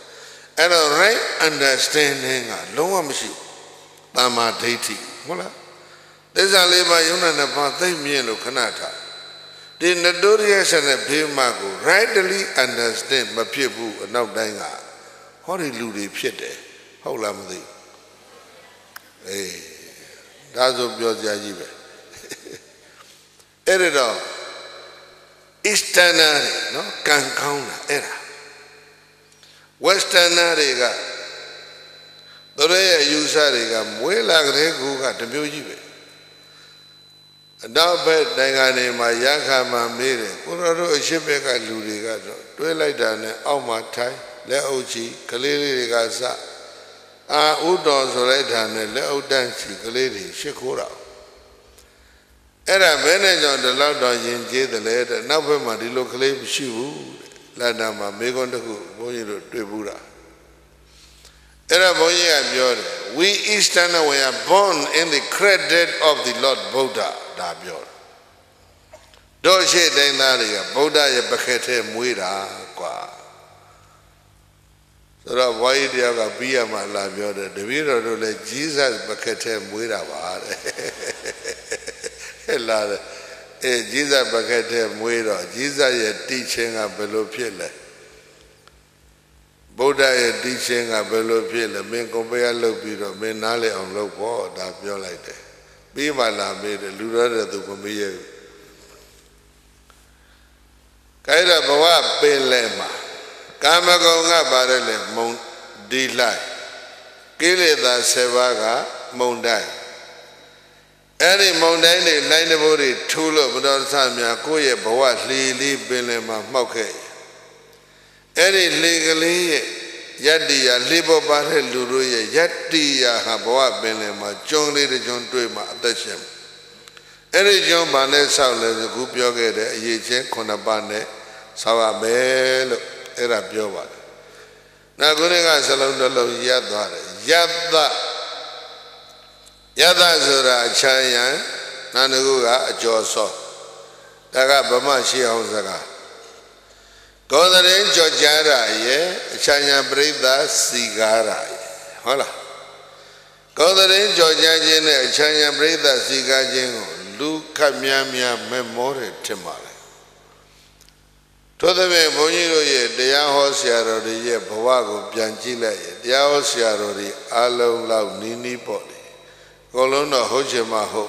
အဲ့တော့ right understanding ကလုံးဝမရှိဘူးတမ္မာဒိဋ္ဌိဟုတ်လားသစ္စာလေးပါးယုံနာနှစ်ပါးသိမြင်လို့ခဏထားဒီ notorious နဲ့ famous ကို rightly understand မဖြစ်ဘူးအနောက်တိုင်းကဟောဒီလူတွေဖြစ်တယ်ဟုတ်လားမသိအေးဒါဆိုပြောစရာကြီးပဲအဲ့တော့ Easterner နော်ကံကောင်းတာအဲ့ဒါ Westerner တွေကတို့ရဲ့ယူဆတွေကမွေးလာကလေးကူကတမျိုးကြီးပဲအနောက်ဘက်နိုင်ငံတွေမှာရခါမှမေးတယ်ကိုရတို့အရှိဘက်ကလူတွေကတော့တွေးလိုက်တာနဲ့အောက်မှာထိုင်လက်အုပ်ချီကလေးလေးတွေကစဥတော်ဆိုလိုက်တာနဲ့လက်အုပ်တန်းချီကလေးတွေရှ िख ိုးတာအဲ့ဒါဘယ်နဲ့ကြောင့်ဒီလောက်တော့ယဉ်ကျေးတယ်လဲတဲ့နောက်ဘက်မှာဒီလိုကလေးမရှိဘူးတဲ့လက်နာမှာမေကွန်းတစ်ခုဘုန်းကြီးတို့တွေ့ဘူးတာ Era boya biore. We Easterners were born in the cradle of the Lord Buddha. Da biore. Do she dainariga Buddha ye bakete muira kwa. Sura wai dia ga biya ma la biore. De biro do le Jesus bakete muira ba. Hela Jesus bakete muira. Jesus ye teaching ga belo phit le. Buddha ye teaching ga belo phit le. Min compare lok pi do min na le aung lok po da pyo lai de. Pi ma la me de lu ro de tu ko mi ye. Kaira bawa pelema, kama kaunga barele mong dilai, kile da sevaga mongdai. Eri mongdai ni line bori thulo budar samya koye bawa li pelema mauke. Eri legally yadiya libo bare luruye yadiya ha bawa pelema jongli de jongtui ma adashem. Eri jong bane saule gupyo ke de yechen khona bane sawa melo era pyo ba na gune ga salong do lo yat twa de yata sura achaya na nugu ga ajo so da ga bama shi aung saka Godarin jo jara ye achaya prida sigara ye hola Godarin jo jajin ne achaya prida siga jin ko lu khat mya memory thit ma To the way Boniro ye, the Yahosia ye, Bawago, Bianchilla ye, the Yahosia Alo Lau Nini Body, Colonna Hojema Home,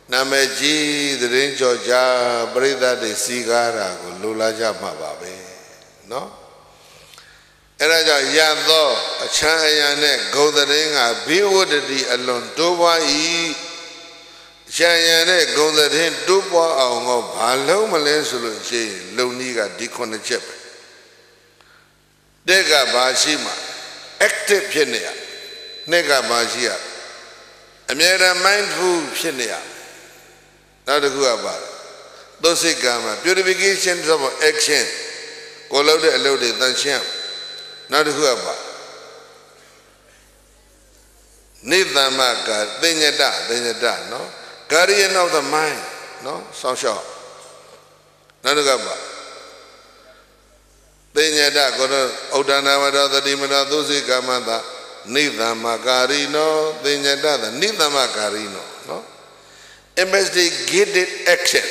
Nameji, the range of Ja, Breda de Sigara, Lula Jamababe, no? Eraja Yado, a Chayane, go the ring, a bewarded alone, Doba Chayane, go the ring, Duba, or Halo Malay Loniga Diconachep. Dega Bashima, active Penia, Nega Bashia, Amira mindful Penia, not a Guaba, Dosigama, purifications of action, Colode Elode than Sham, not a Guaba. Neither Maka, then you da, no? Guardian of the mind, no? So short. Nanugaba. Then you da, go to Odanavada, the Dimana, Dosi Gamanda, neither Macarino, then you da, neither Macarino, no? Investigated action.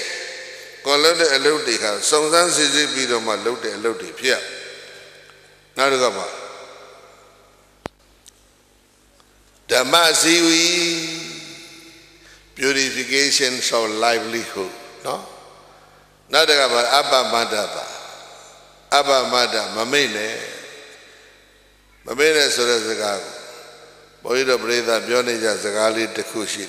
Colonel Elodica, some Zanzi Bido Malode Elodi, Pia. Nanugaba. Damasiwi. Purification of livelihood, no? Not about Abba Madaba. Abba Mada, Mamene. Mamene Sorazago. Boydo Breda Bionija Zagali Tekushi.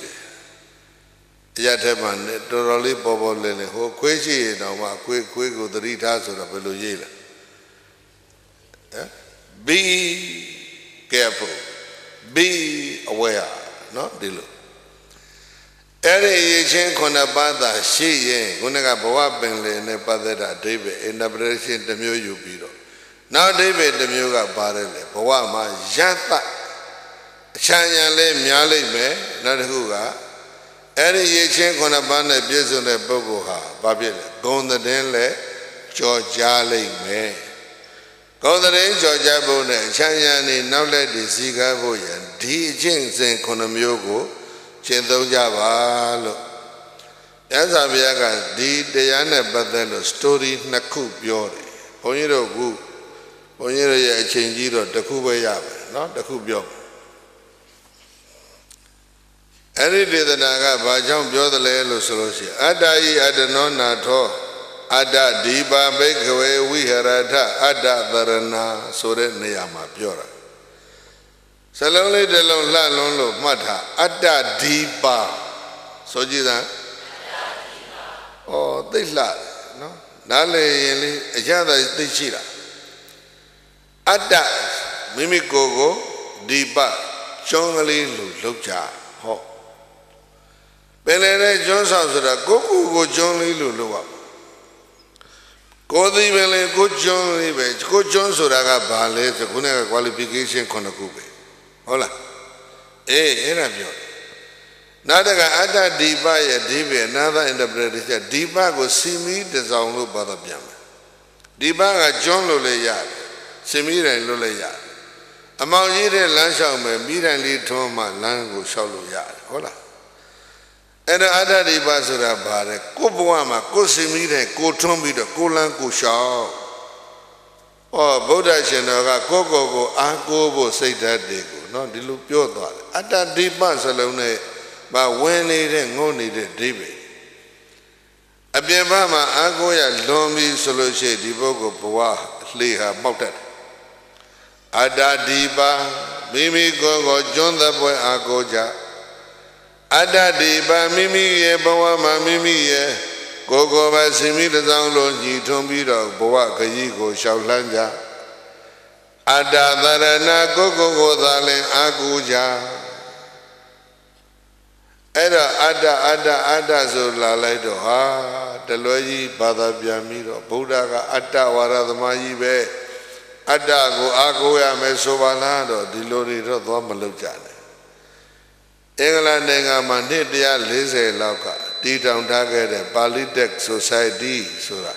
Yataman, Doroli Bobo Lene, who Quashi, no, quick with the retards of the Beluyela. Be careful. Be aware, no? Dilu. Eri Yen Konabada, she yen, Gunaga Bawa Benle, Nepadera, David, interpretation the Mu Biro. Now David the Muga Barele, Bawama, Jata, Chanyale, Miale me, Nadhuga, Eri Yen Konabana, Bizone Bogoha, Babile, Gonda Denle, Georgiale me. Gonda Den, Georgia Bone, Chanyani, now let the Ziga Boyan, D. Jings Konamyogo. Chinto Java. Yazabiaga, D. Diana Badelo, story Naku Biore. Poniro Gu, Poniro Changiro, the Kuba Yabe, not the Kubio. Any day the Naga, Bajam Bio the Lelo Solosia. Adai Adanona to Ada Diba Bakeaway, we Harada, Ada Varana, Sore Neyama Piora. Salonly de la Lolo Mata, Ada Diba. So Jida. Oh, they lie, no? Nale, Ajada is the Chira. Ada Mimigogo, Diba, Chongali Lucha, Ho. Benene Johnson, Goku, Johnny Lulu. ကိုသိပဲလေကိုကျွန်းလေးပဲကိုကျွန်းဆိုတာကဘာလဲဆိုခုနက qualification ခုနှစ်ခုပဲဟုတ်လားအေးအဲ့ဒါပြောနောက်တကအတ္တဒီပရဲ့ဒီပဲ another interpretation ဒီပကိုစီမီတစောင်လို့ဘာသာပြန်မယ်ဒီပကကျွန်းလို့လည်းရတယ်စီမီတိုင်းလို့လည်းရတယ်အမောင်ကြီးတဲ့လမ်းလျှောက်မယ်မိတိုင်းလေးထွန်းမှလမ်းကိုလျှောက်လို့ရတယ်ဟုတ်လားအဲ့ဒါအတ္တဒီပဆိုတာဘာလဲကိုဘဝမှာကိုစီမီတိုင်းကိုထွန်းပြီးတော့ကိုလမ်းကိုလျှောက်ဗုဒ္ဓရှင်တော်ကကိုအားကိုးဖို့စိတ်ဓာတ်တွေကိုနော်ဒီလိုပြောသွားတယ်အတ္တဒီပစလုံးနဲ့မဝင်နေတဲ့ငုံနေတဲ့ဒိဗေအပြင်ဘက်မှာအားကိုးရလွန်ပြီဆိုလို့ရှိရင်ဒီပုဂ္ဂိုလ်ဘဝလှေဟာပေါက်တတ်တယ်အတ္တဒီပမိမိကိုယ်ကိုကျွန်းသပွဲအားကိုးကြအတ္တဒီပမိမိရဲ့ဘဝမှာမိမိရဲ့ကိုယ်ကိုယ်ပဲစီမိတစောင်းလို့ညီထွန်းပြီးတော့ဘဝခရီးကိုရှောက်လှမ်းကြအတ္တသရဏကိုယ်သာလင်အားကိုးကြအဲ့တော့အတ္တဆိုလာလိုက်တော့ဟာတလွဲကြီးဘာသာပြန်ပြီးတော့ဗုဒ္ဓကအတ္တဝါဒသမားကြီးပဲအတ္တကိုအားကိုးရမယ်ဆိုပါလားတော့ဒီလိုတွေတော့သွားမလုပ်ကြနဲ့အင်္ဂလန်နိုင်ငံမှာနှစ်140လောက်ကတည်ထောင်ထားခဲ့တဲ့ Polytech Society ဆိုတာ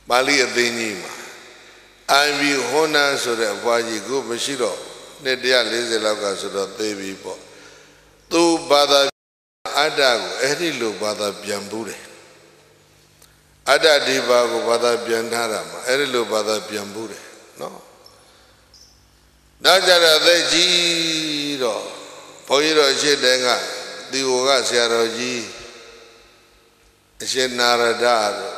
ပါဠိအသင်းကြီးမှာ IV ဟွန်နာဆိုတဲ့ဘွားကြီးကိုမရှိတော့နှစ်140လောက်ကဆိုတော့သိပြီပေါ့သူဘာသာအတ္တကိုအဲ့ဒီလိုဘာသာပြန်ဘူးတယ်အတ္တဒီပါကိုဘာသာပြန်ထားတာမှာအဲ့ဒီလိုဘာသာပြန်ဘူးတယ်နော်နောက်ကြတော့သိကြီးတော့ဘုန်းကြီးတော်အရှိတိုင်ကဒီဟိုကဆရာတော်ကြီးအရှင်နာရဒ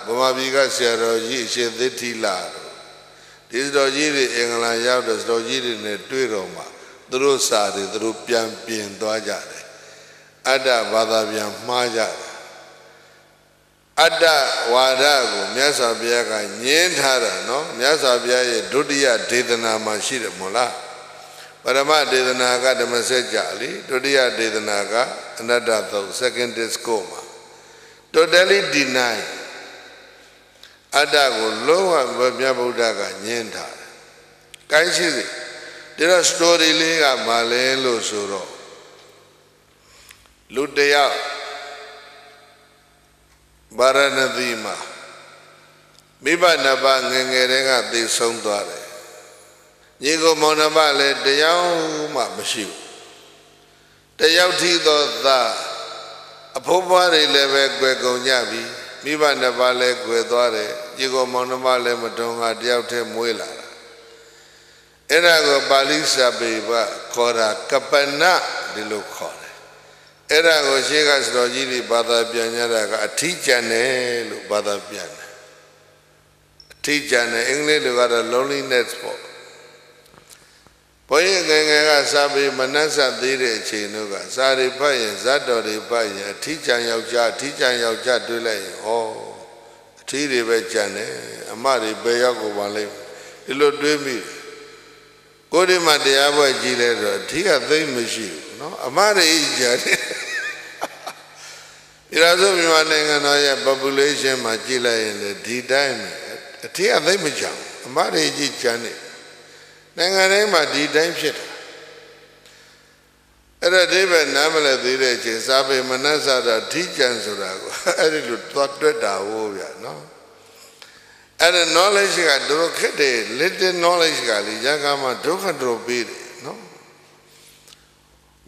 တို့ဗမာပြည်ကဆရာတော်ကြီးအရှင်သစ်ထီလာတို့ဒီတော်ကြီးတွေအင်္ဂလန်ရောက်တော့တော်ကြီးတွေနဲ့တွေ့တော့မှသူတို့စာတွေသူတို့ပြန်ပြင်သွားကြတယ်အတ္တဘာသာပြန်မှားကြတယ်အတ္တဝါဒကိုမြတ်စွာဘုရားကညင်းထားတာနော်မြတ်စွာဘုရားရဲ့ဒုတိယဒေသနာမှာရှိတယ်မို့လားပရမဒေသနာကဓမ္မစကြာလေဒုတိယဒေသနာကအနတ္တသုတ် second discourse မှာ totally deny အတ္တကိုလုံးဝမြတ်ဗုဒ္ဓကညင်းထားတယ်။ကိုင်းရှိစီဒီတော့ story လေးကမလဲလို့ဆိုတော့လူတယောက်ဗာရဏသီမှာမိဘနှစ်ပါးငယ်ငယ်တည်းကသိဆုံးသွားတယ်ညီကိုမောင်နှမလည်းတယောက်မှမရှိဘူးတယောက်ထိသောသားအဖိုးဘွားတွေလည်းပဲကွယ်ကုန်ကြပြီမိဘနှစ်ပါးလည်းကွယ်သွားတယ်ညီကိုမောင်နှမလည်းမတွန်းကတယောက်တည်းမွေးလာတာအဲ့ဒါကိုပါဠိစာပေကခေါ်တာကပ္ပနဒီလိုခေါ်တယ်အဲ့ဒါကိုရှေးကစတော်ကြီးတွေဘာသာပြန်ကြတာကအထီးကျန်တယ်လို့ဘာသာပြန်တယ်အထီးကျန်တယ်အင်္ဂလိပ်လိုကတော့ loneliness ပေါ့ဘုန်းကြီးငယ်ငယ်ကစာပေမနှက်ဆက်သေးတဲ့အချိန်တို့ကစာတွေဖတ်ရင်ဇတ်တော်တွေဖတ်ရင်အထီးကျန်ယောက်ျားအထီးကျန်ယောက်ျားတွေ့လိုက်ရင်ဩအထီးတွေပဲကျန်တယ်အမတွေပဲရောက်ကိုပါလိမ့်ဒီလိုတွေးမိကိုဒီမှာတရားပွဲကြီးလဲတော့အထီးကသိမ့်မရှိဘူးနော်အမတွေကျန်တယ်ဒီလိုဆိုမြန်မာနိုင်ငံတော်ရဲ့ population မှာကြည့်လိုက်ရင်လေဒီတိုင်းအထီးကသိမ့်မကြဘူးအမတွေကြီးကျန်တယ်နိုင်ငံတိုင်းမှာဒီတိုင်းဖြစ်တာအဲ့ဒါဒီပဲနားမလဲသေးတဲ့အချိန်စာပေမနှက်စားတာထိကြံဆိုတာကိုအဲ့ဒီလိုသွားတွက်တာဟိုဗျာနော်အဲ့ဒါ knowledge ကတို့ခက်တယ် little knowledge ကလေရကမှဒုက္ခတို့ပေးတယ်နော်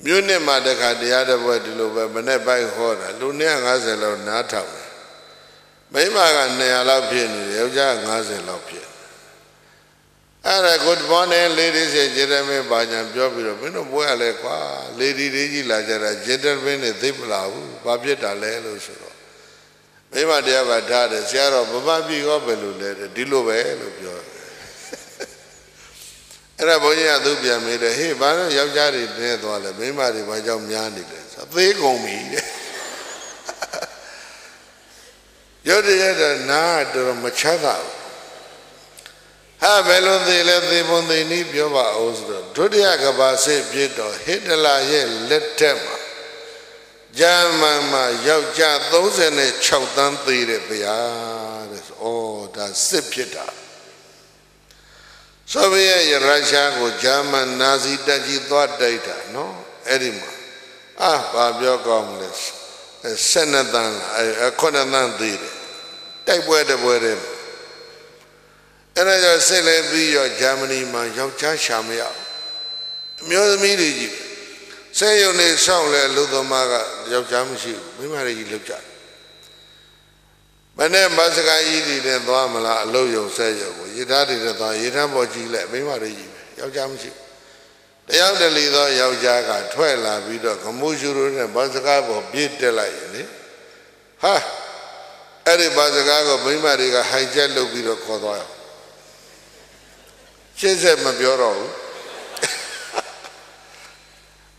မြို့နယ်မှာတခါတရားတစ်ပွဲဒီလိုပဲမနေ့ပိုင်းဟောတာလူ150လောက်နားထောင်တယ်မိန်းမက200လောက်ဖြစ်နေတယ်ယောက်ျား50လောက်ဖြစ်အဲ့ဒါ good morning ladies and gentlemen ဘာညာပြောပြီးတော့မင်းတို့ဘွဲရလဲကွာ lady တွေကြီးလာကြတာ gentleman တွေသိမလားဘူးဘာဖြစ်တာလဲလို့ဆိုတော့မိမတရားကထားတယ်ဆရာတော်ဗမာပြည်ရောပဲလို့လဲဒီလိုပဲလို့ပြောတယ်အဲ့ဒါဘုန်းကြီးကသူပြန်မေးတယ်ဟေးဘာလို့ယောက်ျားတွေနဲသွားလဲမိမတွေဘာကြောင့်များနေလဲဆိုသေးကုန်ပြီတဲ့ရုပ်တရက်တော့နားတော်မချမ်းသာဘူးဟာဘယ်လိုသေးလဲသေပုံသေနည်းပြောပါအောင်ဆိုတော့ဒုတိယကမ္ဘာစစ်ပြစ်တော့ဟစ်တလာရဲ့လက်ထက်မှာ ဂျာမန်မှာယောက်ျား36 သန်းသေးတယ်ဗျာတဲ့။အော်ဒါစစ်ဖြစ်တာ။ဆိုဗီယက်ရုရှားကိုဂျာမန်နာဇီတက်ကြီးသွားတိုက်တာနော်။အဲ့ဒီမှာဘာပြောကောင်းမလဲ12 သန်းလား9 သန်းသေးတယ်။တိုက်ပွဲတပွဲတည်းအဲ့ဒါကြောင့်စစ်လဲပြီးရောဂျာမနီမှာယောက်ျားရှာမရဘူး။အမျိုးသမီးတွေကြီးဆဲယုံနေဆောင်လဲလူသမားကယောက်ျားမရှိဘူးမိန်းမတွေကြီးလောက်ကြတယ်။မနေ့မစကားကြီးတွေနဲ့သွားမလားအလုတ်ယုံဆဲယုံကိုရေသားတွေနဲ့သွားရေထမ်းပေါ်ကြီးလဲမိန်းမတွေကြီးပဲယောက်ျားမရှိဘူး။တယောက်တလေသောယောက်ျားကထွက်လာပြီးတော့ဂမုရှုရိုးနဲ့မစကားပေါ်ပြည့်တက်လိုက်ရင်လေဟာအဲ့ဒီမစကားကိုမိန်းမတွေကဟိုက်ချက်လုပ်ပြီးတော့ခေါ်သွားရောရှင်းဆက်မပြောတော့ဘူး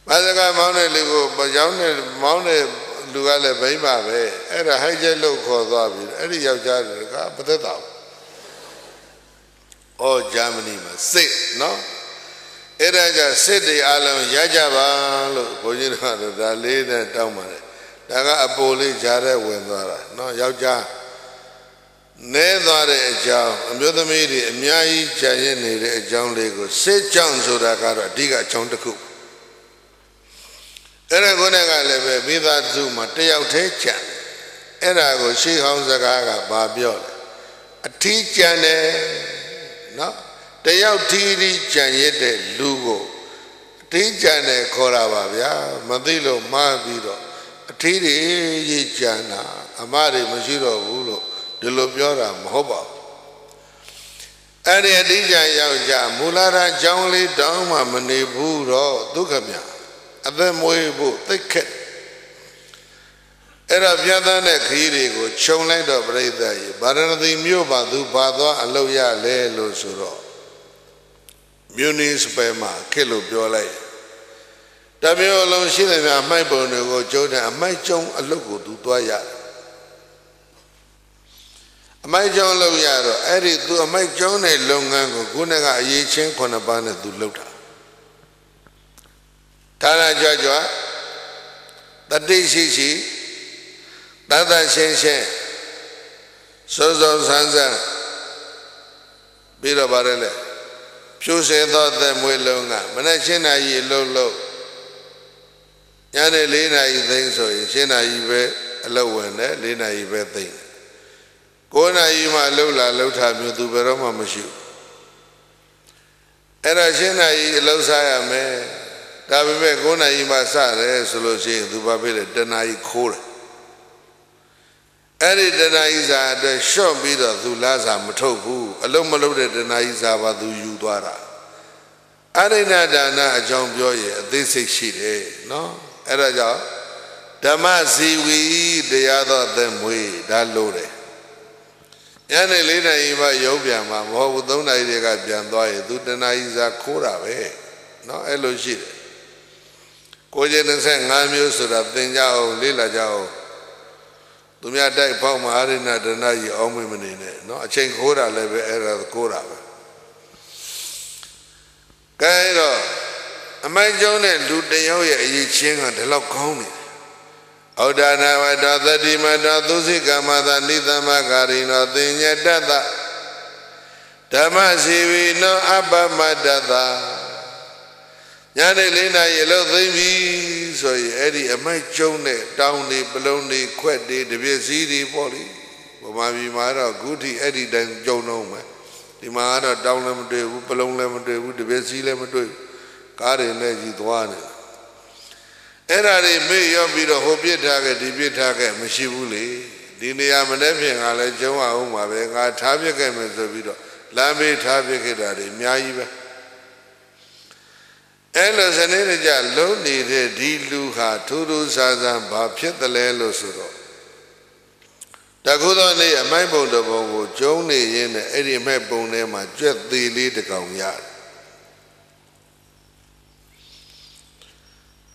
ဘာစကားမောင်းတဲ့လူကိုရောင်းတဲ့မောင်းတဲ့လူကလည်းဘိမ့်ပါပဲအဲ့ဒါဟိုက်ချက်လို့ခေါ်သွားပြီအဲ့ဒီယောက်ျားတွေကမသက်သာဘူး။အော်ဂျာမနီမှာစစ်နော်အဲ့ဒါကြစစ်တွေအလုံးရကြပါလို့ဘုန်းကြီးတို့ကဒါလေးနဲ့တောင်းပါတယ်။ဒါကအပိုလေးဂျာတဲ့ဝင်သွားတာနော်ယောက်ျားနဲသွားတဲ့အကြောင်းအမျိုးသမီးတွေအများကြီးကြံ့ရနေတဲ့အကြောင်းလေးကိုစစ်ကြောင့်ဆိုတာကတော့အဓိကအကြောင်းတစ်ခုအဲ့ဒါကိုလည်းကလည်းပဲမိသားစုမှာတယောက်တည်းကြံအဲ့ဒါကိုရှေးဟောင်းစကားကဘာပြောလဲအထီးကြံတယ်နော်တယောက်ထီးထီးကြံရတဲ့လူကိုအထီးကြံတယ်ခေါ်တာပါဗျာမသိလို့မှားပြီးတော့အထီးတွေကြီးကြံတာအမတွေမရှိတော့ဘူးလို့ဒီလိုပြောတာမဟုတ်ပါဘူးအဲ့ဒီအတိအကျယောက်ျားမူလရာအကြောင်းလေးတောင်းမှမနေဘူးတော့ဒုက္ခမြအသက်မွေးဖို့သိခက်အဲ့ဒါပြတ်သားတဲ့ခရီးတွေကိုခြုံလိုက်တော့ပြိဿကြီးဗာရဏသီမြို့ပါသူဘာသွားအလုပ်ရလဲလို့ဆိုတော့မြူနီစပယ်မှာခက်လို့ပြောလိုက်တမျိုးလုံးရှိတယ်များအမိုက်ပုံတွေကိုကျုံးတဲ့အမိုက်ကျုံအလုပ်ကိုသူသွားရတယ်အမိုက်ကျုံလုပ်ရတော့အဲ့ဒီသူအမိုက်ကျုံတဲ့လုပ်ငန်းကိုခုနကအရေးချင်း9 ပါးနဲ့သူလုပ်တာဒါရကြွကြွတတိရှိရှိတသရှင်းရှင်းစိုးစိုးဆန်းဆန်းပြီးတော့ပါတယ်လေဖြူစင်သောသက်မွေးလုံးကမနေ့7 နာရီအလုပ်လုပ်ညနေ4 နာရီသိမ်းဆိုရင်7 နာရီပဲအလုပ်ဝင်တယ်4 နာရီပဲသိမ်း9 နာရီမှလှုပ်လာလှုပ်ထားမျိုးသူဘယ်တော့မှမရှိဘူးအဲ့ဒါ7 နာရီအလုပ်စားရမယ်ဒါပေမဲ့9 နာရီမှစတယ်ဆိုလို့ရှိရင်သူဘာဖြစ်လဲ10 နာရီခိုးတယ်အဲ့ဒီ10 နာရီစာအတွက်ရှော့ပြီးတော့သူလာစာမထုတ်ဘူးအလုံးမလုံးတဲ့10 နာရီစာပါသူယူသွားတာအရိဏဒါနအကြောင်းပြောရင်အသေးစိတ်ရှိတယ်နော်အဲ့ဒါကြောင့်ဓမ္မစီဝီတရားတော်သက်မွေးဒါလို့တယ်ညနေ4 နာရီမှရုံးပြန်မှာမဟုတ်ဘူး3 နာရီတွေကပြန်သွားရင်သူ10 နာရီစာခိုးတာပဲနော်အဲ့လိုရှိတယ်ကိုကျင်25မျိုးဆိုတာသင်ကြအောင်လေ့လာကြအောင်သူများတိုက်ပေါက်မှာအရိဏဒနာကြီးအောင်မနေနဲ့เนาะအချိန်ခိုးတာလည်းပဲအဲ့ဒါခိုးတာပဲကဲတော့အမိုက်ကျုံးတဲ့လူတယောက်ရဲ့အရေးချင်းကဒီလောက်ကောင်းနေဩဒါနာဝတ္တသတိမတ္တသုစိကမသနိသမဂရိနောသင်ညတတ္တဓမ္မစီဝိနောအပမတ္တတညနေ4 နာရီအလုပ်သိမ့်ပြီဆိုရင်အဲ့ဒီအမိုက်ကျုံတဲ့တောင်းတွေပလုံးတွေခွက်တွေတပြည့်စည်းတွေပေါ့လေဗမာပြည်မှာတော့ဂုတိအဲ့ဒီတိုင်းကျုံတော့မယ်ဒီမှာတော့တောင်းလည်းမတွေ့ဘူးပလုံးလည်းမတွေ့ဘူးတပြည့်စည်းလည်းမတွေ့ကားတွေနဲ့ကြီးသွားနေအဲ့ဒါတွေမေ့ရောပြီးတော့ဟိုပြစ်ထားခဲ့ဒီပြစ်ထားခဲ့မရှိဘူးလေဒီနေရာမနေ့ပြင်ကလည်းကျုံအောင်ပါပဲငါထားပြခဲ့မယ်ဆိုပြီးတော့လမ်းမေးထားပြခဲ့တာတွေအများကြီးပဲအဲ့လိုစနေကြလုံးနေတဲ့ဒီလူဟာထူးထူးဆန်းဆန်းဘာဖြစ်တယ်လဲလို့ဆိုတော့တခုသောနေ့အမိုက်ပုံတစ်ပုံကိုကျုံနေရင်းနဲ့အဲ့ဒီအမိုက်ပုံထဲမှာကြွက်သေးလေးတစ်ကောင်ရတယ်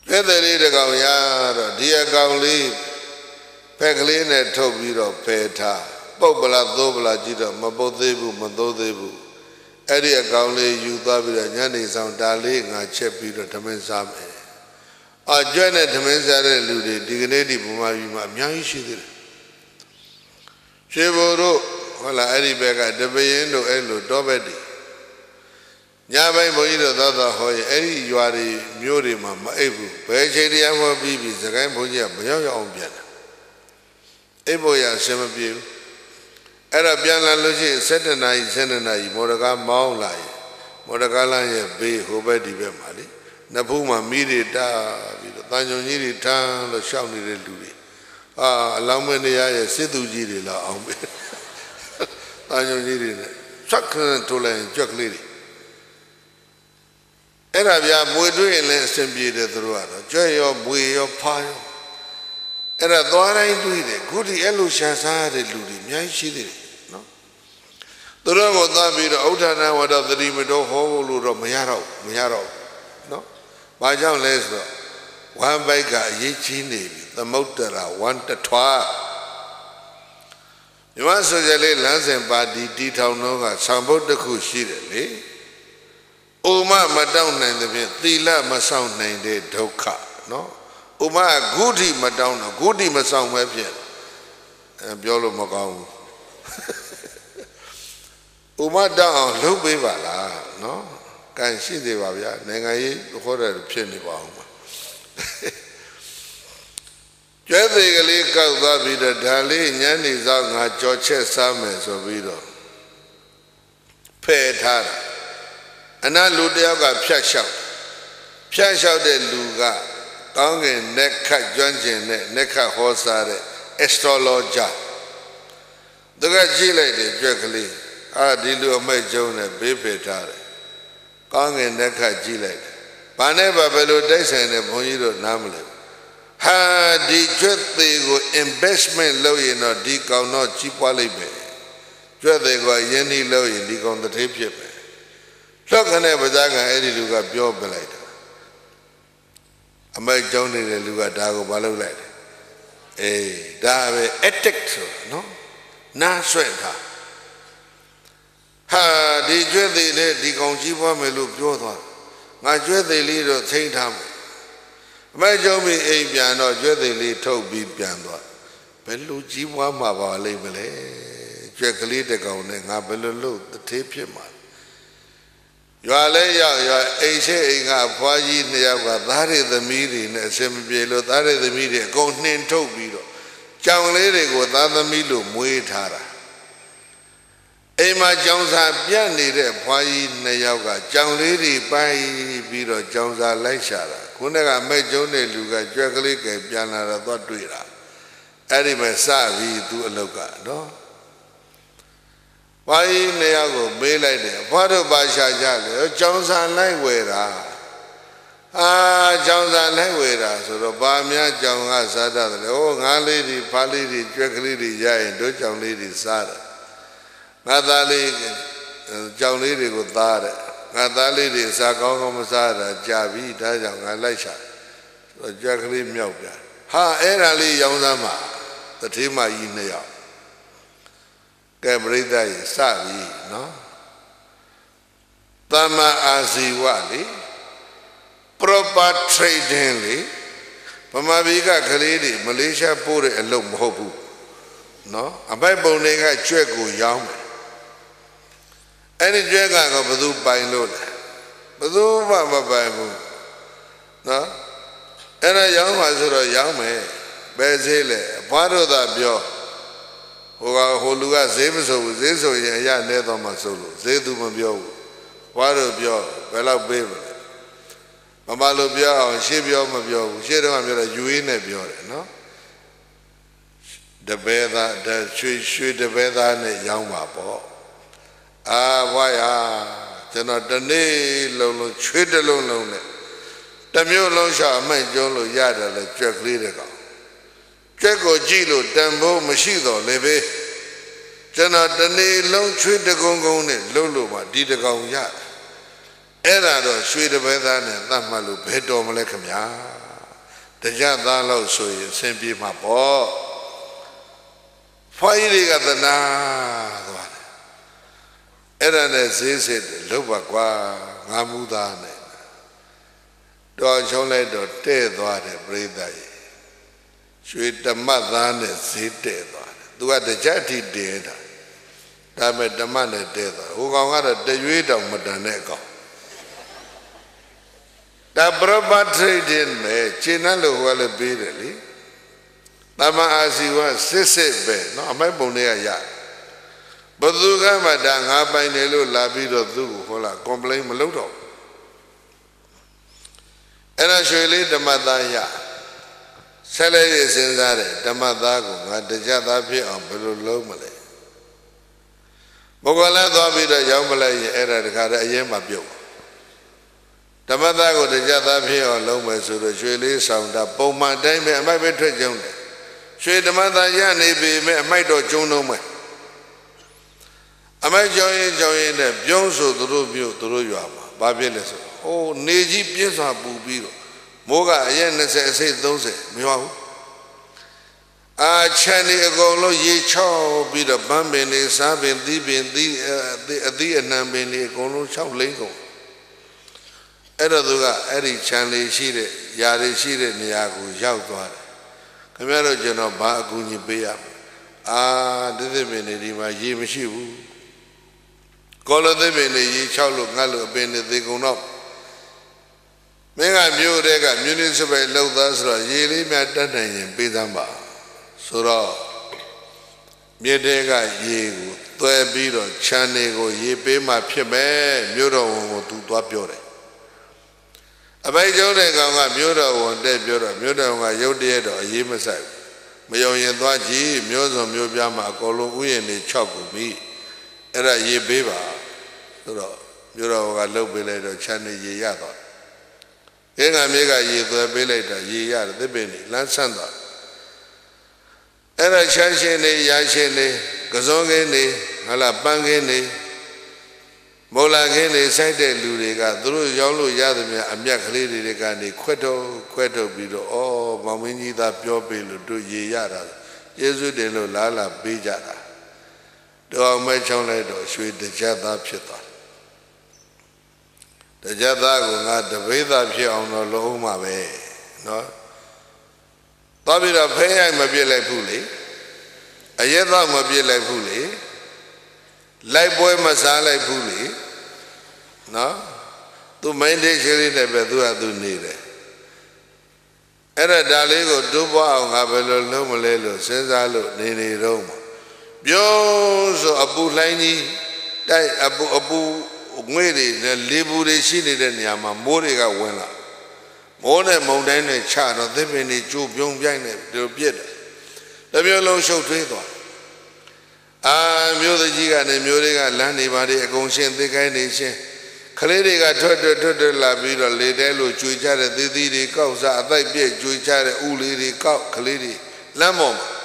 ကြွက်သေးလေးတစ်ကောင်ရတော့ဒီအကောင်လေးဖက်ကလေးနဲ့ထုတ်ပြီးတော့ဖယ်ထားပုတ်ပလားသိုးပလားကြည့်တော့မပုတ်သေးဘူးမသိုးသေးဘူးအဲ့ဒီအကောင်လေးယူသွားပြီးတော့ညနေဆောင်ဒါလေးငါချက်ပြီးတော့ဓမင်းစားမယ်ဩ အကျွဲနဲ့သမင်းစားတဲ့လူတွေဒီကနေ့ဒီဗမာပြည်မှာအများကြီးရှိသေးတယ်ရွှေဘိုတို့ဟုတ်လားအဲ့ဒီဘက်ကတပင်းတို့အဲ့လိုတောဘက်တွေညပိုင်းဘုန်းကြီးတို့သောဟောရင်အဲ့ဒီရွာတွေမြို့တွေမှာမအိပ်ဘူးဘယ်ချိန်တရားဟောပြီးပြီစကိုင်းဘုန်းကြီးကမရောက်ရအောင်ပြန်တယ်အိပ်ဖို့ရအဆင်မပြေဘူးအဲ့တော့ပြန်လာလို့ရှိရင်7 နာရီ7 နာရီမော်ဒကားမောင်းလာရင်မော်ဒကားလမ်းရဲ့ဘေးဟိုဘက်ဒီဘက်မှာလေနှစ်ဖူးမှာမိတွေတာပြီးတော့တန်ကြုံကြီးတွေထမ်းလို့ရှောက်နေတဲ့လူတွေအလောင်းမင်းတရားရဲ့စစ်သူကြီးတွေလာအောင်ပဲတန်ကြုံကြီးတွေနဲ့ဆက်ခဏထိုးလိုက်ကြွက်ကလေးတွေအဲ့ဒါဗျာမွေတွေ့ရင်လည်းအဆင်ပြေတယ်သူတို့ကတော့ကြွက်ရောမွေရောဖားရောအဲ့ဒါသွားတိုင်းတွေ့တယ်ခုဒီအဲ့လိုရှာစားတဲ့လူတွေအများကြီးရှိသေးတယ်နော်သူတို့ကသွားပြီးတော့ဥဋ္ဌာဏဝတ္တသတိမတော်ဟောဖို့လို့တော့မရတော့နော်ဘာကြောင့်လဲဆိုတော့ဝမ်ဘိုက်ကအရေးကြီးနေပြီသမုဒ္ဒရာဝမ်တထွားမြမဆိုကြလေလမ်းစဉ်ပါတီတီထောင်တော့ကဆောင်ဘုတ်တစ်ခုရှိတယ်လေဥမမတောင်းနိုင်တဲ့ဖြင့်သီလမဆောင်နိုင်တဲ့ဒုက္ခနော်ဥမဂုတိမတောင်းတော့ဂုတိမဆောင်ပဲဖြင့်ပြောလို့မကောင်းဘူးဥမတောင်းအောင်လုပ်ပေးပါလားနော်ကန်ရှိသေးပါဗျာနိုင်ငံရေးခေါ်တယ်ဖြစ်နေပါအောင်ပါကျဲသေးကလေးကောက်သွားပြီးတော့ဒါလေးညနေဆောင်ငါကြော်ချက်စားမယ်ဆိုပြီးတော့ဖယ်ထားတာအနာလူတယောက်ကဖြတ်လျှောက်တဲ့လူကကောင်းကင်နက်ခတ်ကျွမ်းကျင်တဲ့နက်ခတ်ဟောစားတဲ့ astrologer သူကကြည့်လိုက်တယ်ကြွက်ကလေးဒီလူအမိတ်ကျုံနဲ့ဘေးဖယ်ထားတယ်ကောင်းကင်နက်ခတ်ကြည့်လိုက်တယ်ဘာနဲ့ဘယ်လိုတိုက်ဆိုင်တဲ့ဘုန်းကြီးတို့နားမလဲဟာဒီကျွတ်သေးကို investment လုပ်ရင်တော့ဒီကောင်တော့ကြီးပွားလိမ့်မယ်ကျွတ်သေးကိုယင်းဒီလုပ်ရင်ဒီကောင်တစ်ထေးဖြစ်မယ်လှောက်ခနဲ့ပဇာကအဲ့ဒီလူကပြောပြလိုက်တယ်အမိတ်ကျုံနေတဲ့လူကဒါကိုမလုပ်လိုက်တယ်ဒါပဲ ethic ဆိုနော်နားဆွဲထားဟာဒီကျွတ်သေးနဲ့ဒီကောင်ကြီးပွားမယ်လို့ပြောသွားငါကျွတ်သေးလေးတော့ထိန်းထားမယ်အမိတ်ကျုံပြီးအိမ်ပြန်တော့ကျွတ်သေးလေးထုတ်ပြီးပြန်သွားဘယ်လိုကြီးပွားမှာပါလိမ့်မလဲကျွတ်ကလေးတစ်ကောင်နဲ့ငါဘယ်လိုလုပ်တစ်ထေးဖြစ်မှာရွာလဲရောက်ရွာအိမ်ရှိအိမ်ကဖွားကြီး2 ယောက်ကသားရသမီးတွေနဲ့အစင်မပြေလို့သားရသမီးတွေအကုန်နှင်ထုတ်ပြီးတော့ကြောင်လေးတွေကိုသားသမီးလို့မွေးထားတာအိမ်မှာကြောင်စာပြတ်နေတဲ့ဖွားကြီး2 ယောက်ကကြောင်လေးတွေပိုက်ပြီးတော့ကြောင်စာလိုက်ရှာတာခုနကမဲ့ကျုံးတဲ့လူကကြွက်ကလေးကပြန်လာတော့သွားတွေ့တာအဲ့ဒီမှာစပြီးသူအလောက်ကနော်ဘာကြီး2 ယောက်ကိုမေးလိုက်တယ်ဘွားတို့ပါရှာကြလေကြောင်စာလိုက်ဝယ်တာကြောင်စာလိုက်ဝယ်တာဆိုတော့ဘာများကြောင်ကစားတတ်တယ်ငါးလေးတွေဖားလေးတွေကြွက်ကလေးတွေရရင်တို့ကြောင်လေးတွေစားတယ်ငါသားလေးကြောင်လေးတွေကိုသားတယ်ငါသားလေးတွေစားကောင်းမစားတာကြာပြီဒါကြောင့်ငါလိုက်ရှာဆိုတော့ကြွက်ကလေးမြောက်ပြန်အဲ့ဒါလေးရောင်းစားမှာတထေးမကြီး2 ယောက်ကဲပရိသတ်ကြီးစပြီနော်သမ္မာအာဇီဝလေ proper trading လေဗမာပြည်ကကလေးတွေမလေးရှားပို့တဲ့အလုပ်မဟုတ်ဘူးနော်အပိုက်ပုံတွေကကြွက်ကိုရောင်းတယ်အဲ့ဒီကြွက်ကဘယ်သူပိုင်လို့လဲဘယ်သူမှမပိုင်ဘူးနော်အဲ့ဒါရောင်းပါဆိုတော့ရောင်းမယ်ဘယ်ဈေးလဲဘွားတို့သာပြောဟိုလူကဈေးမဆိုဘူးဈေးဆိုရင်အရနဲတော့မှဆိုလို့ဈေးသူမပြောဘူးဘွားတို့ပြောဘယ်လောက်ပေးမလဲမမလို့ပြောအောင်ရှေ့ပြောမပြောဘူးရှေ့တော့ပြောတော့ယူရင်းနဲ့ပြောတယ်နော်တပည့်သားရွှေတပည့်သားနဲ့ရောင်းပါပေါ့ဘွားရကျွန်တော်တနေ့လုံးချွေးတစ်လုံးလုံးနဲ့တစ်မျိုးလုံးရှာအမှန်ကျုံးလို့ရတယ်လေကြွက်ကလေးတဲ့ကောင်ကြက်ကိုကြည့်လို့တန်ဖိုးမရှိတော့လေပဲကျွန်တော်တနေ့လုံးချွေးတကုန်းကုန်းနဲ့လှုပ်လို့မှဒီတကောင်ရတယ်အဲ့ဒါတော့ရွှေတပည့်သားနဲ့သတ်မှတ်လို့ဘယ်တော်မလဲခင်ဗျာတကြသားလို့ဆိုရင်ဆင်ပြေမှာပေါ့ဖွားကြီးတွေကသနာသွားတယ်အဲ့ဒါနဲ့ဈေးစစ်တယ်လှုပ်ပါကွာငါမူသားနဲ့ တော်ချုံးလိုက်တော့တဲ့သွားတယ်ပြိဿရဲ့ရွှေဓမ္မသားနဲ့ဈေးတဲ့သွားတယ်သူကတကြက်ထိတဲတာဒါမဲ့ဓမ္မနဲ့တဲသွားဟိုကောင်ကတော့တရွေးတောင်မတန်တဲ့ကောင်ဒါ proper trading ပဲကျင်းတဲ့လို့ဟိုကလည်းပေးတယ်လေတမန်အာစီဝစစ်ပဲနော်အမိုက်ပုံတွေကရဘသူကမှဒါငါပိုင်တယ်လို့လာပြီးတော့သူ့ကိုဟောလာ complain မလုပ်တော့အဲ့ဒါရွှေလေးဓမ္မသားရဆက်လက်ရစဉ်းစားတယ်ဓမ္မသားကိုငါတကြသားဖြစ်အောင်ဘယ်လိုလုပ်မလဲဘုကလည်းသွားပြီးတော့ရောင်းပလိုက်ရင်အဲ့ဒါတခါတည်းအရင်မှပြုတ်ဓမ္မသားကိုတကြသားဖြစ်အောင်လုပ်မယ်ဆိုတော့ရွှေလေးဆောင်တာပုံမှန်တိုင်းပဲအမိုက်ပဲထွက်ကြုံတယ်ရွှေဓမ္မသားရနေပြီမဲ့အမိုက်တော့ကျုံတော့မယ်အမိုက်ကြောင်းရင်နဲ့ပြုံးဆိုသူတို့မြို့သူတို့ရွာမှာဘာဖြစ်လဲဆိုဟိုနေကြီးပြင်းစွာပူပြီးတော့မိုးကအရက်20အစိတ်30မရွာဘူးအာချန်ဒီအကုန်လုံးရေချောက်ပြီးတော့ဗန်းပင်တွေစားပင်သီးပင်သီးအသီးအနှံပင်တွေအကုန်လုံး၆လိမ့်ကုန်အဲ့တော့သူကအဲ့ဒီချန်လေးရှိတဲ့ຢာတွေရှိတဲ့နေရာကိုရောက်သွားတယ်ခင်ဗျားတို့ကျွန်တော်ဘာအကူအညီပေးရမလဲအာသစ်ပင်တွေဒီမှာရေမရှိဘူးကောလသစ်ပင်တွေရေချောက်လို့ငတ်လို့အပင်တွေသေကုန်တော့မင်းကမြို့တဲ့ကမြူနီစပယ်လောက်သားဆိုတော့ရေလေးများတတ်နိုင်ရင်ပေးသမ်းပါဆိုတော့မြေတဲကရေကိုသွဲပြီးတော့ခြံတွေကိုရေပေးမှဖြစ်မယ်မြို့တော်ဝန်ကိုသူသွားပြောတယ်အပိုက်ကျုံးတဲ့ကောင်ကမြို့တော်ဝန်တဲ့ပြောတော့မြို့တော်ဝန်ကရုတ်တရက်တော့အရေးမဆိုင်ဘူးမယုံရင်သွားကြည့်မျိုးစုံမျိုးပြားမှာအကုန်လုံးဥယျာဉ်တွေ6ခုပြီးအဲ့ဒါရေပေးပါဆိုတော့မြို့တော်ဝန်ကလှုပ်ပေးလိုက်တော့ခြံတွေရေရသွားအင်းငါမြေကရေသွဲပေးလိုက်တာရေရတယ်သစ်ပင်တွေလမ်းဆန်းသွားအဲ့ဒါချမ်းရှင်တွေရရှင်တွေကစုံခင်းတွေဟာလာပန်းခင်းတွေမော်လာခင်းတွေစိုက်တဲ့လူတွေကသူတို့ရောင်းလို့ရသမျှအမြတ်ကလေးတွေကနေခွက်ထုတ်ပြီးတော့ဩမောင်မင်းကြီးသားပြောပေးလို့တို့ရေရတာယေရှုတင်လို့လာပေးကြတာတော်မဲချောင်းလိုက်တော့ရွှေတကြသားဖြစ်သွားတကြသားကငါတပိသားဖြစ်အောင်တော့လုံးမှာပဲနော်သွားပြီးတော့ဖဲရိုက်မပြစ်လိုက်ဘူးလေအရက်တော့မပြစ်လိုက်ဘူးလေလိုက်ပွဲမစားလိုက်ဘူးလေနော်သူမိုင်းတဲ့ရှိလေးနဲ့ပဲသူကသူနေတယ်အဲ့ဒါလေးကိုတိုးပွားအောင်ငါဘယ်လိုလုပ်မလဲလို့စဉ်းစားလို့နေတော့ပြုံးဆိုအပူလှိုင်းကြီးတိုက်အပူငွေတွေနဲ့လေပူတွေရှိနေတဲ့နေရာမှာမိုးတွေကဝင်လာမိုးနဲ့မုန်တိုင်းနဲ့ချတော့သစ်ပင်တွေကျိုးပြုံးပြိုင်နေဒီလိုပြစ်တယ်တစ်မျိုးလုံးရှုပ်ထွေးသွားအာမျိုးသူကြီးကနေမျိုးတွေကလမ်းနေပါလေအကုန်ရှင်းသိကိုင်းနေရှင်းခလေးတွေကထွက်လာပြီးတော့လေတဲလို့ကျွေချတဲ့သီးတွေကောက်စားအသိုက်ပြည့်ကျွေချတဲ့ဥလေးတွေကောက်ခလေးတွေလမ်းပေါ်မှာ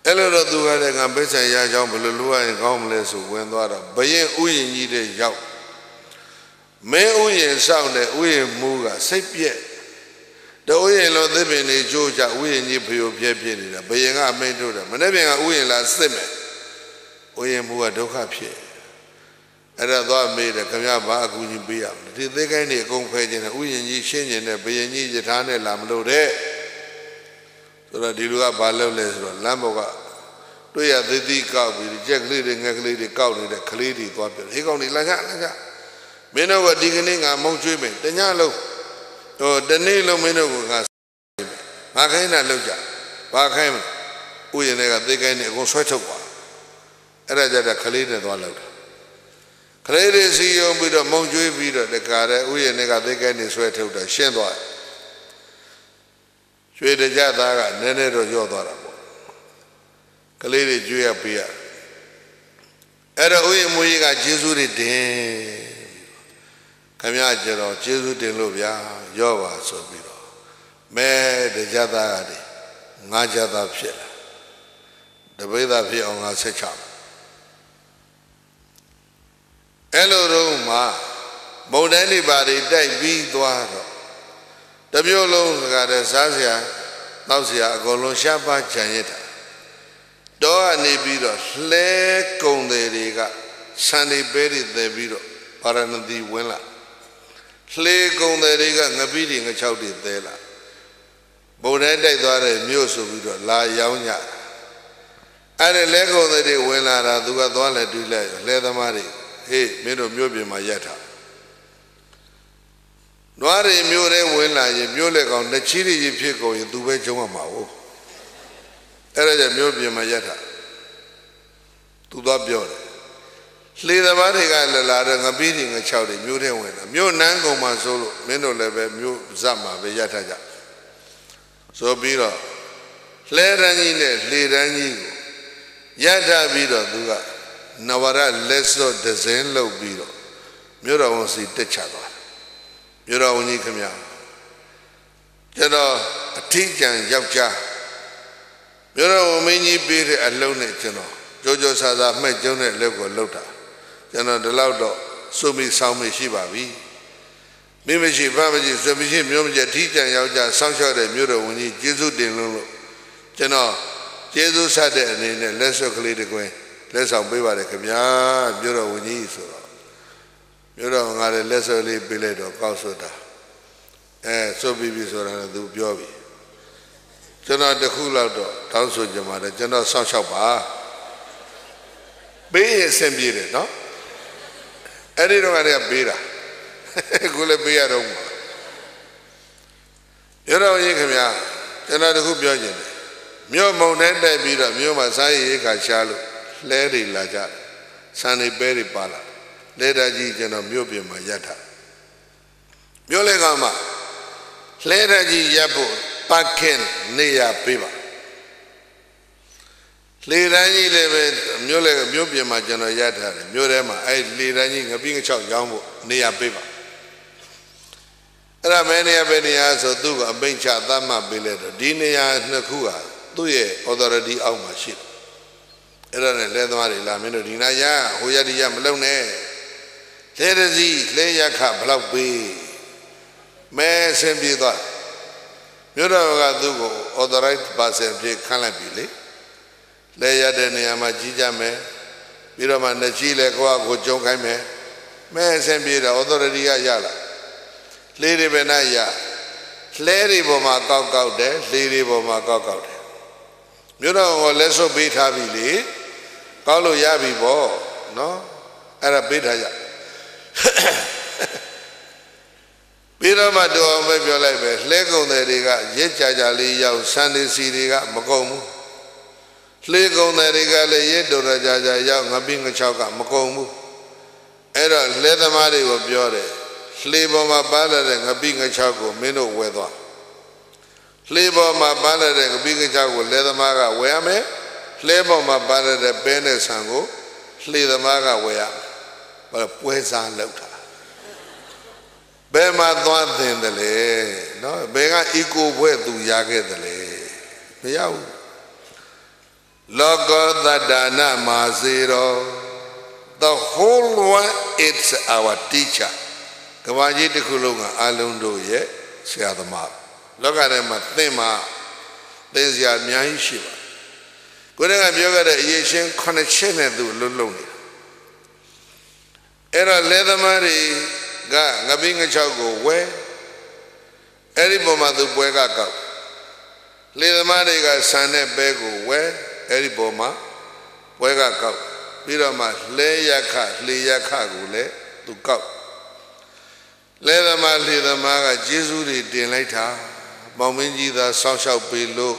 အဲ့လိုတော့သူကလည်းငါပိဿံရချောင်းဘယ်လိုလုပ်ရရင်ကောင်းမလဲဆိုဝင်သွားတော့ဘရင်ဥယျာဉ်ကြီးတဲ့ရောက်မင်းဥယျာဉ်ဆောင်တဲ့ဥယျာဉ်မူးကစိတ်ပြက်တို့ဥယျာဉ်လိုသစ်ပင်တွေကျိုးကြဥယျာဉ်ကြီးဖျို့ဖျက်ဖြစ်နေတာဘရင်ကအမိန့်ထုတ်တယ်မနေ့ပြန်ကဥယျာဉ်လာစစ်မယ်ဥယျာဉ်မူးကဒုက္ခဖြစ်အဲ့ဒါသွားမေးတယ်ခင်ဗျားဘာအကူကြီးပေးရမလဲဒီသေးကိုင်းတွေအကုန်ဖယ်ခြင်းနဲ့ဥယျာဉ်ကြီးရှင်းခြင်းနဲ့ဘရင်ကြီးယထာနဲ့လာမလို့တဲ့ဆိုတော့ဒီလူကဘာလုပ်လဲဆိုတော့လမ်းဘောကတွေ့ရသေးသေးကောက်ပြီးကြက်ကလေးတွေငက်ကလေးတွေကောက်နေတဲ့ကလေးတွေသွားပြောဟေးကောင်တွေလာကြမင်းတို့ကဒီကနေ့ငါမုံကျွေးမယ်တညလုံးဟိုတနေ့လုံးမင်းတို့ကငါခိုင်းတာလောက်ကြဘာခိုင်းမလဲဥယျာဉ်တွေကသေကိုင်းတွေအကုန်ဆွဲထုတ်ပါအဲ့ဒါကြတဲ့ကလေးတွေသွားလောက်တာကလေးတွေစီယုံပြီးတော့မုံကျွေးပြီးတော့တခါတည်းဥယျာဉ်တွေကသေကိုင်းတွေဆွဲထုတ်တာရှင်းသွားရွှေတကြသားကနည်းနည်းတော့ရော့သွားတာပေါ့ကလေးတွေကျွေးရပေးရအဲ့တော့ဥယျာဉ်မူကြီးကကျေးဇူးတွေတင်ခမရကျတော့ကျေးဇူးတင်လို့ဗျာရော့ပါဆိုပြီးတော့မဲတကြသားကဒီငါးကြသားဖြစ်လာတပိဿဖြစ်အောင်ငါဆက်ချအဲ့လိုတော့မှမုန်တိုင်းတွေပါတွေတိုက်ပြီးသွားတော့တမျိုးလုံးကတည်းစားစရာတောက်စရာအကုန်လုံးရှားပါကြံရစ်တာတော့ကနေပြီးတော့လှဲကုံတွေကဆန်တွေပဲတွေသယ်ပြီးတော့ပါရဏသီဝင်လာ လေကုံတွေကငပိတွေငချောက်တွေသဲလာဘုံတိုင်းတိုက်သွားတဲ့မြို့ဆိုပြီးတော့လာရောင်းကြအဲ့ဒီလဲကုံတွေဝင်လာတာသူကသွားလဲတွေးလိုက်လဲသမားတွေဟေးမင်းတို့မြို့ပြင်မှာရက်ထားနွားတွေမြို့ထဲဝင်လာရင်မြို့လက်ကောင်နှစ်ချီးကြီးဖြစ်ကုန်ရင်သူပဲကျုံးရမှာဟုတ်အဲ့ဒါကြောင့်မြို့ပြင်မှာရက်ထားသူသွားပြောတယ်လေသမားတွေကလည်းလာတော့ငပိတွေငချောက်တွေမြို့ထဲဝင်လာမြို့နန်းကုံမှာဆိုလို့မင်းတို့လည်းပဲမြို့ဇက်မှာပဲရက်ထားကြဆိုပြီးတော့လဲတန်းကြီးနဲ့လေတန်းကြီးကိုရက်ထားပြီးတော့သူကနဝရလက်စော့ဒဇင်းလုပ်ပြီးတော့မြို့တော်ဝန်စီတက်ချသွားတယ်မြို့တော်ဝန်ကြီးခင်ဗျာကျွန်တော်အထီးကျန်ယောက်ျားမြို့တော်ဝန်မင်းကြီးပေးတဲ့အလုံးနဲ့ကျွန်တော်ကြိုးကြိုးဆာဆာမှဲ့ကျုံးတဲ့လက်ကိုလှုပ်တာကျွန်တော်ဒီလောက်တော့စုမိဆောင်းမိရှိပါပြီမိမရှိဘာမရှိစုမရှိမျိုးမရှိအထီးကျန်ယောက်ျားစောင့်ရှောက်တဲ့မြို့တော်ဝန်ကြီးကျေးဇူးတင်လို့ကျွန်တော်ကျေးဇူးဆက်တဲ့အနေနဲ့လက်စွပ်ကလေးတစ်ကွင်းလက်ဆောင်ပေးပါတယ်ခင်ဗျာမြို့တော်ဝန်ကြီးဆိုတော့မြို့တော်ငါလည်းလက်စွပ်လေးပေးလိုက်တော့ကောက်စွတ်တာစွပ်ပြီးပြီဆိုတာလည်းသူပြောပြီကျွန်တော်တခုလောက်တော့တောင်းဆိုကြမှာတယ်ကျွန်တော်စောင့်ရှောက်ပါပေးရင်အဆင်ပြေတယ်နော်အဲ့ဒီတော့ကလည်းပေးတာကိုလည်းပေးရတော့မှာမြို့တော်ကြီးခင်ဗျာကျွန်တော်တခုပြောချင်တယ်မြို့မုံတိုင်းတိုက်ပြီးတော့မြို့မှာစားရည်ခါရှားလို့လဲတွေလာကြတယ်ဆန်တွေပဲတွေပါလာလဲတာကြီးကျွန်တော်မြို့ပြင်မှာရပ်ထားမြို့လေကမှာလဲတာကြီးရပ်ဖို့ပတ်ခင်နေရပေးပါလေတန်းကြီးလည်းပဲမြို့လေမြို့ပြင်မှာကျွန်တော်ရပ်ထားတယ်မြို့ထဲမှာအဲ့လေတန်းကြီးငပိငချောက်ရောင်းဖို့နေရပေးပါအဲ့ဒါမဲနေရပဲနေရဆိုသူ့ကအပိန့်ချသတ်မှတ်ပေးလိုက်တော့ဒီနေရာနှစ်ခုဟာသူ့ရဲ့ authority အောက်မှာရှိတယ်အဲ့ဒါနဲ့လဲသမားတွေလာမင်းတို့ဒီနာရဟိုရဒီရမလုံနဲ့လဲတစည်းလဲရခဘလောက်ပေးမဲဆင်းပြေးသွားမြို့တော်ကသူ့ကို authorized person ဖြစ်ခန့်လိုက်ပြီလေလဲရတဲ့နေရာမှာကြီးကြမယ်ပြီးတော့မှနှစ်ကြီးလဲကိုကြုံခိုင်းမယ်မဲဆင်းပြေးတော့ authority ကရလာလေတွေပဲနဲ့ရလဲတွေပေါ်မှာကောက်တယ်လေတွေပေါ်မှာကောက်တယ်မြို့တော်ကလက်စွပ်ပေးထားပြီလေကောက်လို့ရပြီပေါ့နော်အဲ့ဒါပေးထားကြပြီးတော့မှတော်အောင်ပဲပြောလိုက်ပဲလှဲကုန်တဲ့တွေကရက်ကြလေးရောက်ဆန်ဒီစီတွေကမကုန်ဘူးလှဲကုန်တဲ့တွေကလည်းရက်တော်ကြရောက်ငပိငချောက်ကမကုန်ဘူးအဲ့တော့လှဲသမားတွေကိုပြောတယ်လှေပေါ်မှာပါလာတဲ့ငပိငချောက်ကိုမင်းတို့ဝယ်သွားလှေပေါ်မှာပါလာတဲ့ငပိငချောက်ကိုလှဲသမားကဝယ်ရမယ်လှဲပေါ်မှာပါလာတဲ့ပဲနဲ့ဆန်ကိုလှေသမားကဝယ်ရမယ်ပွဲစားလောက်တာဘယ်မှာသွားသင်တယ်လဲနော်ဘယ်ကအီကိုဘွဲ့သူရခဲ့တယ်လဲမရဘူးလောကောတတ္တနာမာစေရော the whole world it's our teacher ကဘာကြီးတစ်ခုလုံးကအလုံးတို့ရဲ့ဆရာသမားလောကထဲမှာသင်မှာသင်စရာအများကြီးရှိပါကိုယ်ကပြောခဲ့တဲ့အရေးချင်း9ချက်နဲ့သူလွတ်လုံနေတာအဲ့တော့လဲသမားတွေကငပိငချောက်ကိုဝဲအဲ့ဒီပုံမှာသူပွဲကကောက်လေသမားတွေကဆန်တဲ့ပဲကိုဝဲအဲ့ဒီပုံမှာပွဲကကောက်ပြီးတော့မှလဲရခလေရခကိုလည်းသူကောက်လဲသမားလေသမားကကျေးဇူးတွေတင်လိုက်တာမောင်မင်းကြီးသာစောင့်ရှောက်ပေးလို့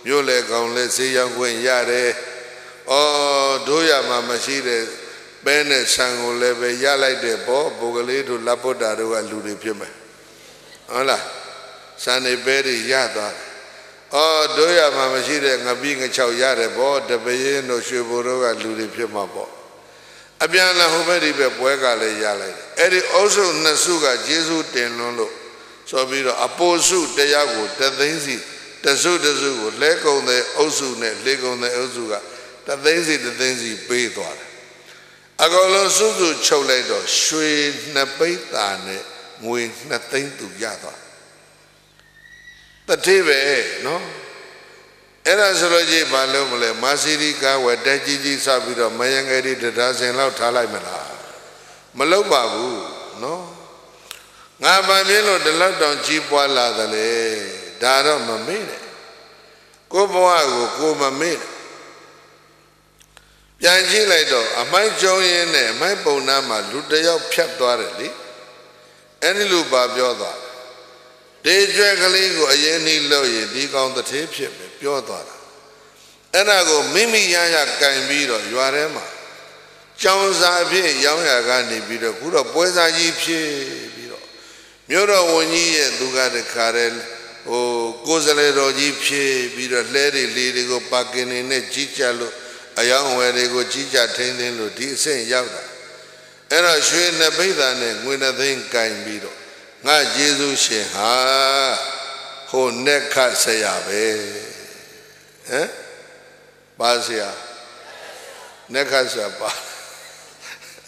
မြို့လေကောင်လဲဈေးရောက်ခွင့်ရတယ်။အော်တို့ရမှာမရှိတဲ့ပဲနဲ့ဆန်ကိုလည်းပဲရလိုက်တဲ့ပေါ့ဘုကလေးတို့လက်ပုတ်တာတို့ကလူတွေဖြစ်မယ်ဟုတ်လားဆန်နေပဲတွေရသွားတယ်အော်တို့ရမှာမရှိတဲ့ငပိငချောက်ရတယ်ပေါ့တပင်းတို့ရွှေဘိုတို့ကလူတွေဖြစ်မှာပေါ့အပြန်လာဟိုဘက်ဒီဘက်ပွဲကလည်းရလိုက်တယ်အဲ့ဒီအုပ်စုနှစ်စုကကျေးဇူးတင်လွန်းလို့ဆိုပြီးတော့အပိုစုတရားကိုတသိန်းစီတစုကိုလဲကုံတဲ့အုပ်စုနဲ့လေကုံတဲ့အုပ်စုကတသိန်းစီပေးသွားတယ်အကောင်လုံးစုချုပ်လိုက်တော့ရွှေနှစ်ပိဿာနဲ့ငွေ2သိန်းသူရသွားတတိပဲနော်အဲ့ဒါဆိုလို့ကြီးဘာလို့မလဲမာစီရီကာဝက်တက်ကြီးစပြီးတော့မယံငယ်ဒီတရားစင်လောက်ထားလိုက်မလားမလုပ်ပါဘူးနော် ငါဘာဖြစ်လို့ဒီလောက်တောင်ကြီးပွားလာသလဲဒါတော့မမေ့နဲ့ကိုဘဝကိုကိုမမေ့နဲ့ပြန်ကြည့်လိုက်တော့အမိုက်ကျုံရင်းနဲ့အမိုက်ပုံနာမှာလူတစ်ယောက်ဖြတ်သွားတယ်လေအဲ့ဒီလူပါပြောသွားဒေကျွဲကလေးကိုအရင်နှီးလို့ရင်ဒီကောင်တစ်သေးဖြစ်ပဲပြောသွားတာအဲ့ဒါကိုမိမိရရကင်ပြီးတော့ရွာထဲမှာကျောင်းစာဖြစ်ရောင်းရကနေပြီးတော့ခုတော့ပွဲစားကြီးဖြစ်ပြီးတော့မြို့တော်ဝန်ကြီးရဲ့သူကတခါတည်းကိုယ်စလဲတော်ကြီးဖြစ်ပြီးတော့လှဲတွေလေတွေကိုပါကင်နေနဲ့ကြီးကြလို့အယောင်ဝယ်တွေကိုကြီးကြထိန်းသိမ်းလို့ဒီအဆင့်ရောက်တာအဲ့တော့ရွှေနှစ်ပိဿာနဲ့ငွေနှစ်သိန်းကင်ပြီးတော့ငါယေရှုရှင်ဟာဟိုနက်ခတ်ဆရာပဲဟမ်ပါဆရာနက်ခတ်ဆရာပါ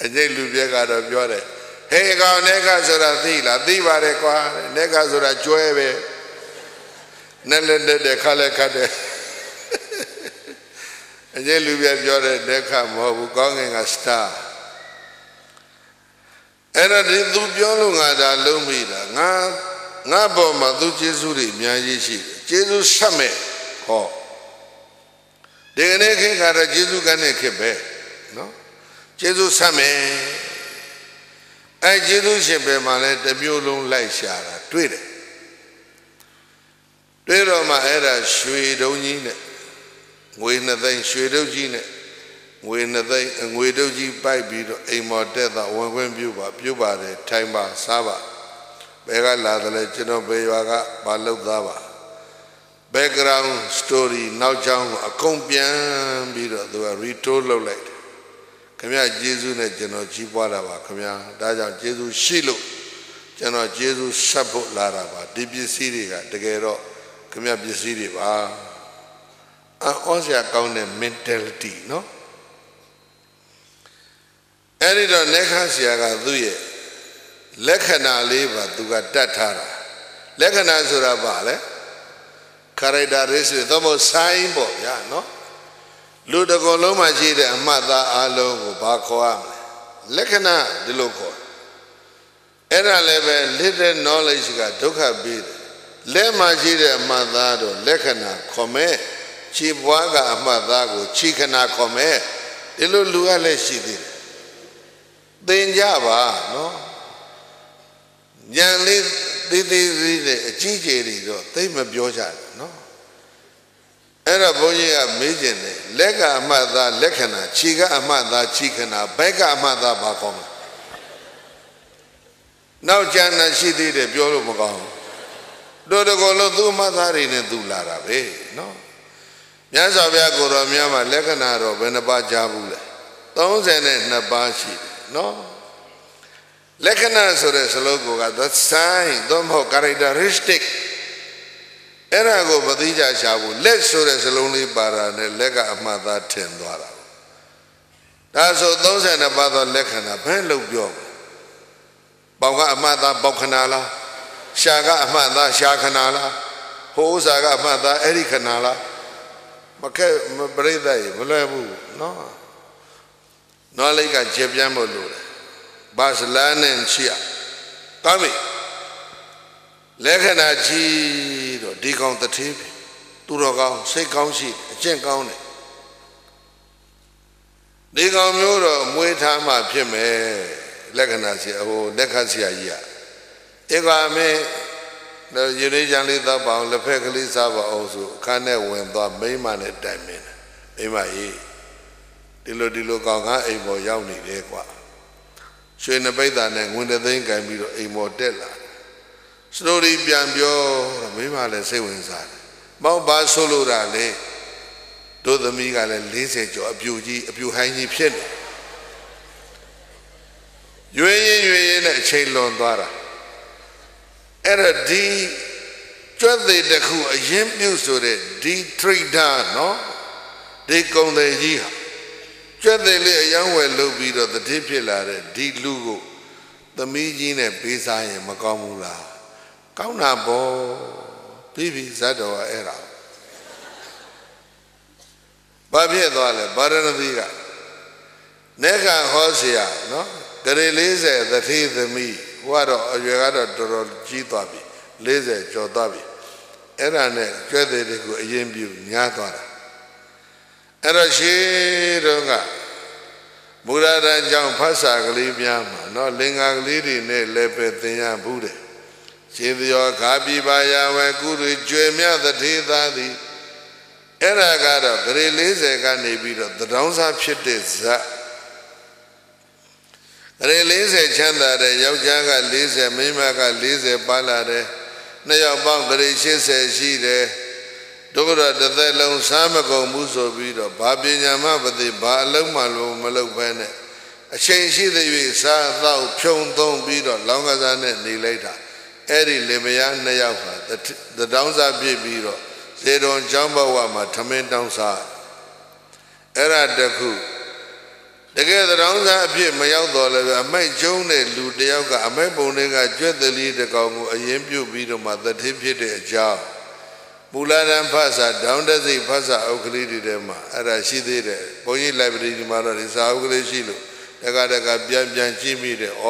အကျိတ်လူပြက်ကတော့ပြောတယ်ဟေးကောင်နက်ခတ်ဆိုတာသိလားသိပါတယ်ကွာနက်ခတ်ဆိုတာကျွဲပဲနဲ့လက်တဲ့ခါလက်ခတ်တယ်အကျိတ်လူပြက်ပြောတယ်နက်ခတ်မဟုတ်ဘူးကောင်းငင်ကစတာအဲ့ဒါဒီသူပြောလို့ငါဒါလုံးမိတာငါပေါ်မှာသူကျေးဇူးတွေအများကြီးရှိတယ်ကျေးဇူးဆက်မဲ့ဟောဒီကနေ့ခေတ်ကတော့ကျေးဇူးကနေခေတ်ပဲနော်ကျေးဇူးဆက်မယ်အဲကျေးဇူးရှင်ပဲမှာလဲတစ်မျိုးလုံးလိုက်ရှာတာတွေ့တယ်တွေ့တော့မှအဲ့ဒါရွှေတုံးကြီးနဲ့ငွေနှစ်သိန်းရွှေတုံးကြီးနဲ့ငွေနှစ်သိန်းငွေတုံးကြီးပိုက်ပြီးတော့အိမ်မော်တက်တာဝင်ခွင့်ပြုပါတယ်ထိုင်ပါစားပါဘယ်ကလာတယ်လဲကျွန်တော်ဘယ်ရွာကဘာလုပ်သားပါ background story နောက်ကြောင်းကိုအကုန်ပြန်ပြီးတော့သူက retold လုပ်လိုက်တယ်ခင်ဗျကျေးဇူးနဲ့ကျွန်တော်ကြီးပွားတာပါခင်ဗျာဒါကြောင့်ကျေးဇူးရှိလို့ကျွန်တော်ကျေးဇူးဆက်ဖို့လာတာပါဒီပစ္စည်းတွေကတကယ်တော့ခင်ဗျပစ္စည်းတွေပါအော်စရာကောင်းတဲ့ mentality နော်အဲ့ဒီတော့လက်ခဆရာကသူ့ရဲ့လက္ခဏာလေးပါသူကတတ်ထားတာလက္ခဏာဆိုတာဘာလဲ characteristic တော့မဆိုင်ပေါ့ဗျာနော်လူတစ်ကိုယ်လုံးမှာရှိတဲ့အမှတ်သားအလုံးကိုဘာခေါ်ရမလဲလက္ခဏာဒီလိုခေါ်အဲ့ဒါလည်းပဲ little knowledge ကဒုက္ခပေးတယ်လက်မှာရှိတဲ့အမှတ်သားတော့လက္ခဏာခေါ်မယ်ခြေပွားကအမှတ်သားကိုခြေခဏခေါ်မယ်ဒီလိုလူကလည်းရှိသေးတယ်သင်ကြပါနော်ဉာဏ်လေးသေးသေးလေးနဲ့အကြီးကျယ်တွေတော့သိမပြောကြဘူးနော်အဲ့တော့ဘုန်းကြီးကမေးခြင်းတယ်လက်ကအမှတ်သားလက္ခဏာခြေကအမှတ်သားခြေခဏဘက်ကအမှတ်သားဘာကောင်းလဲနောက်ကျန်တာရှိသေးတယ်ပြောလို့မကောင်းဘူးတို့တကောလို့သူ့အမှတ်သားတွေနဲ့သူလာတာပဲနော်မြတ်စွာဘုရားကိုယ်တော်များမှာလက္ခဏာတော့ဘယ်နှပါးကြားဘူးလဲ32ပါးရှိတယ်နော်လက္ခဏာဆိုတဲ့စလုံးက the sign တော့မဟုတ် characteristic အဲ့ဒါကိုမသိကြရှာဘူးလက်ဆိုတဲ့စလုံးလေးပါတာနဲ့လက်ကအမှတ်သားထင်သွားတာဒါဆို32ပါးသောလက္ခဏာဘယ်လိုပြောပေါင်ကအမှတ်သားပေါက်ခဏလားရှာကအမှတ်သားရှာခဏလားဟိုဥစ္စာကအမှတ်သားအဲ့ဒီခဏလားမကဲမပြိဿရေမလွယ်ဘူးနော်နော်လိတ်ကကျေပြန်းဖို့လို့ဘာစလန်းနဲ့ချီရကောင်းပြီလက္ခဏာကြီးတော့ဒီကောင်တထေးပြီသူတော်ကောင်းစိတ်ကောင်းရှိအကျင့်ကောင်းတယ်ဒီကောင်မျိုးတော့မွေးထားမှဖြစ်မယ်လက္ခဏာစီဟိုလက်ခတ်ဆရာကြီးကဧကမင်းရေလေးချမ်းလေးသတ်ပါအောင်လက်ဖက်ကလေးစားပါအောင်ဆိုအခန်းထဲဝင်သွားမိန်းမနဲ့တိုင်မင်းမိန်းမကြီးဒီလိုကောင်ကအိမ်ပေါ်ရောက်နေတယ်ကွာရွှေနှစ်ပိဿာနဲ့ငွေတစ်သိန်းကင်ပြီးတော့အိမ်ပေါ်တက်လာစတိုရီပြန်ပြောမိန်းမလည်းစိတ်ဝင်စားတယ်မောင်ဘာဆိုလို့တာလေတို့သမီးကလည်း40ကျော်အပြူဟိုင်းကြီးဖြစ်နေရွေးရင်နဲ့အချိန်လွန်သွားတာအဲ့ဒါဒီကျွတ်သေးတစ်ခုအရင်ပြုဆိုတဲ့ဒီ trader နော်ဒီကုန်တယ်ကြီးဟာကျွတ်သေးလေးအယောင်းဝယ်လုပ်ပြီးတော့တတိဖြစ်လာတဲ့ဒီလူကိုသမီးကြီးနဲ့ပေးစားရင်မကောင်းဘူးလားကောင်းတာပေါ့ပြီးဇတ်တော်အဲ့ဒါဘာဖြစ်သွားလဲဗာရဏသီကနေကဟောเสียနော်ဂရေ40သတိသမီးဟ ဟိုကတော့အရွယ်ကတော့တော်တော်ကြီးသွားပြီ40ကျော်သွားပြီအဲ့ဒါနဲ့ကျွဲသေးတွေကိုအရင်ပြုညားသွားတာအဲ့တော့ရှေးတော့ကဘုရားတန်ကြောင့်ဖတ်စာကလေးများမှာနော်လင်္ကာကလေးတွေနဲ့လည်းပဲသင်ရဘူးတယ်ရှေးသောခါပြပါယဝဲကုတွေကျွေမြသတိသားသည်အဲ့ဒါကတော့ဂရေ40ကနေပြီးတော့သတောင်းစားဖြစ်တဲ့ဇတ်ဂရေ40ချမ်းသာတဲ့ယောက်ျားက40မိန်းမက40ပါလာတယ်နှစ်ယောက်ပေါင်းဂရေ80ရှိတယ်တို့တော့တစ်သက်လုံးစားမကုန်ဘူးဆိုပြီးတော့ဘာပညာမှမသိဘာအလုံးမှမလုပ်ဘဲနဲ့အချိန်ရှိတဲ့၍စားတော့ဖြုံသုံးပြီးတော့လောင်းကစားနဲ့နေလိုက်တာအဲ့ဒီလေမယားနှစ်ယောက်ဟာတတောင်းစားပြည့်ပြီးတော့ဇေတော်ကျောင်းဘဝမှာထမင်းတောင်းစားအဲ့ဒါတခုတကယ်တောင်းစားအဖြစ်မရောက်တော့လည်းအမိုက်ကျုံးတဲ့လူတယောက်ကအမိုက်ပုံတွေကကျွတ်သလီတကောင်ကိုအရင်ပြုတ်ပြီးတော့မှတတိဖြစ်တဲ့အကြောင်းမူလတန်းဖတ်စာဒေါင်းတစိဖတ်စာအုပ်ကလေးတွေထဲမှာအဲ့ဒါရှိသေးတယ်ဘုန်းကြီး library ဒီမှာတော့ဒီစာအုပ်ကလေးရှိလို့တကပြန်ကြည့်မိတယ်ဩ